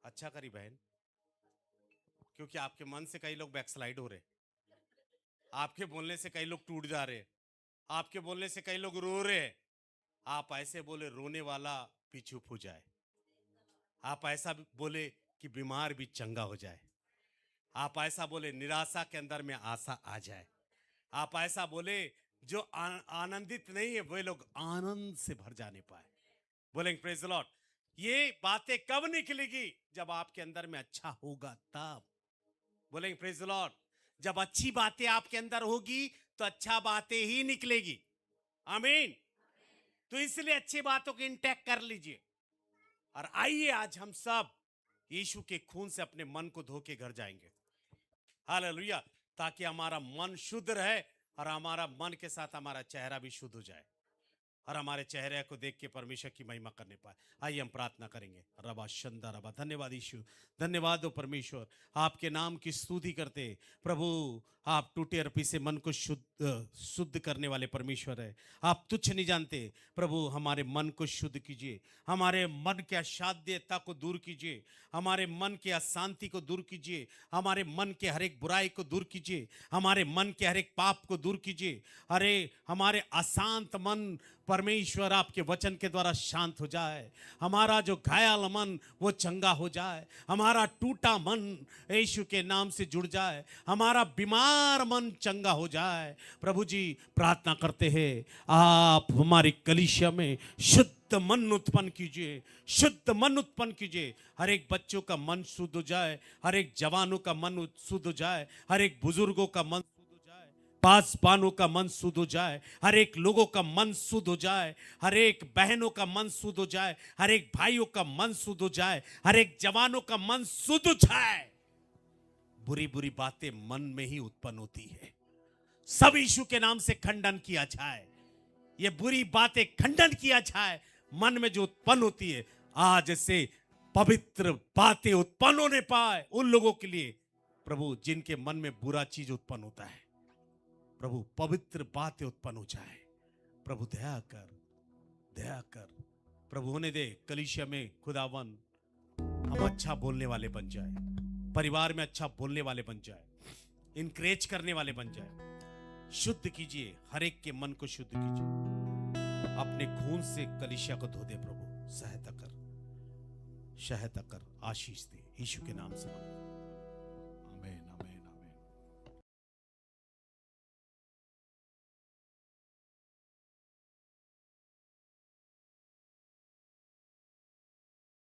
अच्छा करी बहन, क्योंकि आपके मन से कई लोग बैकस्लाइड हो रहे, आपके बोलने से कई लोग टूट जा रहे, आपके बोलने से कई लोग रो रहे। आप ऐसे बोले रोने वाला भी चुप हो जाए, आप ऐसा बोले कि बीमार भी चंगा हो जाए। आप ऐसा बोले निराशा के अंदर में आशा आ जाए। आप ऐसा बोले जो आनंदित नहीं है वे लोग आनंद से भर जाने पाए। बोलेंगे प्रेज द लॉर्ड। ये बातें कब निकलेगी? जब आपके अंदर में अच्छा होगा तब। बोलेंगे प्रेज द लॉर्ड। जब अच्छी बातें आपके अंदर होगी तो अच्छा बातें ही निकलेगी। आमीन। तो इसलिए अच्छी बातों को इंटैक्ट कर लीजिए। और आइए आज हम सब यीशु के खून से अपने मन को धो के घर जाएंगे। हालेलुया। ताकि हमारा मन शुद्ध रहे और हमारा मन के साथ हमारा चेहरा भी शुद्ध हो जाए और हमारे चेहरे को देख के परमेश्वर की महिमा करने पाए। आइए हम प्रार्थना करेंगे। रबा शंदा रबा। धन्यवाद यीशु, धन्यवाद हो परमेश्वर, आपके नाम की स्तुति करते। प्रभु आप टूटे अर्पी से मन को शुद्ध करने वाले परमेश्वर है। आप तुच्छ नहीं जानते। प्रभु हमारे मन को शुद्ध कीजिए, हमारे मन के असाध्यता को दूर कीजिए, हमारे मन के अशांति को दूर कीजिए, हमारे मन के हर एक बुराई को दूर कीजिए, हमारे मन के हर एक पाप को दूर कीजिए। अरे हमारे अशांत मन परमेश्वर आपके वचन के द्वारा शांत हो जाए। हमारा जो घायल मन वो चंगा हो जाए। हमारा टूटा मन यीशु के नाम से जुड़ जाए। हमारा बीमार मन चंगा हो जाए। प्रभु जी प्रार्थना करते हैं आप हमारी कलीसिया में शुद्ध मन उत्पन्न कीजिए, शुद्ध मन उत्पन्न कीजिए। हर एक बच्चों का मन शुद्ध हो जाए, हर एक जवानों का मन शुद्ध हो जाए, हर एक बुजुर्गों का मन पासवानों का मन शुद्ध हो जाए, हर एक लोगों का मन शुद्ध हो जाए, हर एक बहनों का मन शुद्ध हो जाए, हर एक भाइयों का मन शुद्ध हो जाए, हर एक जवानों का मन शुद्ध हो जाए। बुरी बुरी बातें मन में ही उत्पन्न होती है, सब यीशु के नाम से खंडन किया जाए। ये बुरी बातें खंडन किया जाए। मन में जो उत्पन्न होती है आज से पवित्र बातें उत्पन्न होने पाए उन लोगों के लिए प्रभु जिनके मन में बुरा चीज उत्पन्न होता है। प्रभु पवित्र बातें उत्पन्न हो जाए। प्रभु दया कर, दया कर। प्रभु होने दे कलीसिया में खुदावन हम अच्छा बोलने वाले बन जाए, परिवार में अच्छा बोलने वाले बन जाए, इनकरेज करने वाले बन जाए। शुद्ध कीजिए, हर एक के मन को शुद्ध कीजिए। अपने खून से कलीसिया को धो दे प्रभु। सहायता कर, सहायता कर, आशीष दे यीशु के नाम से।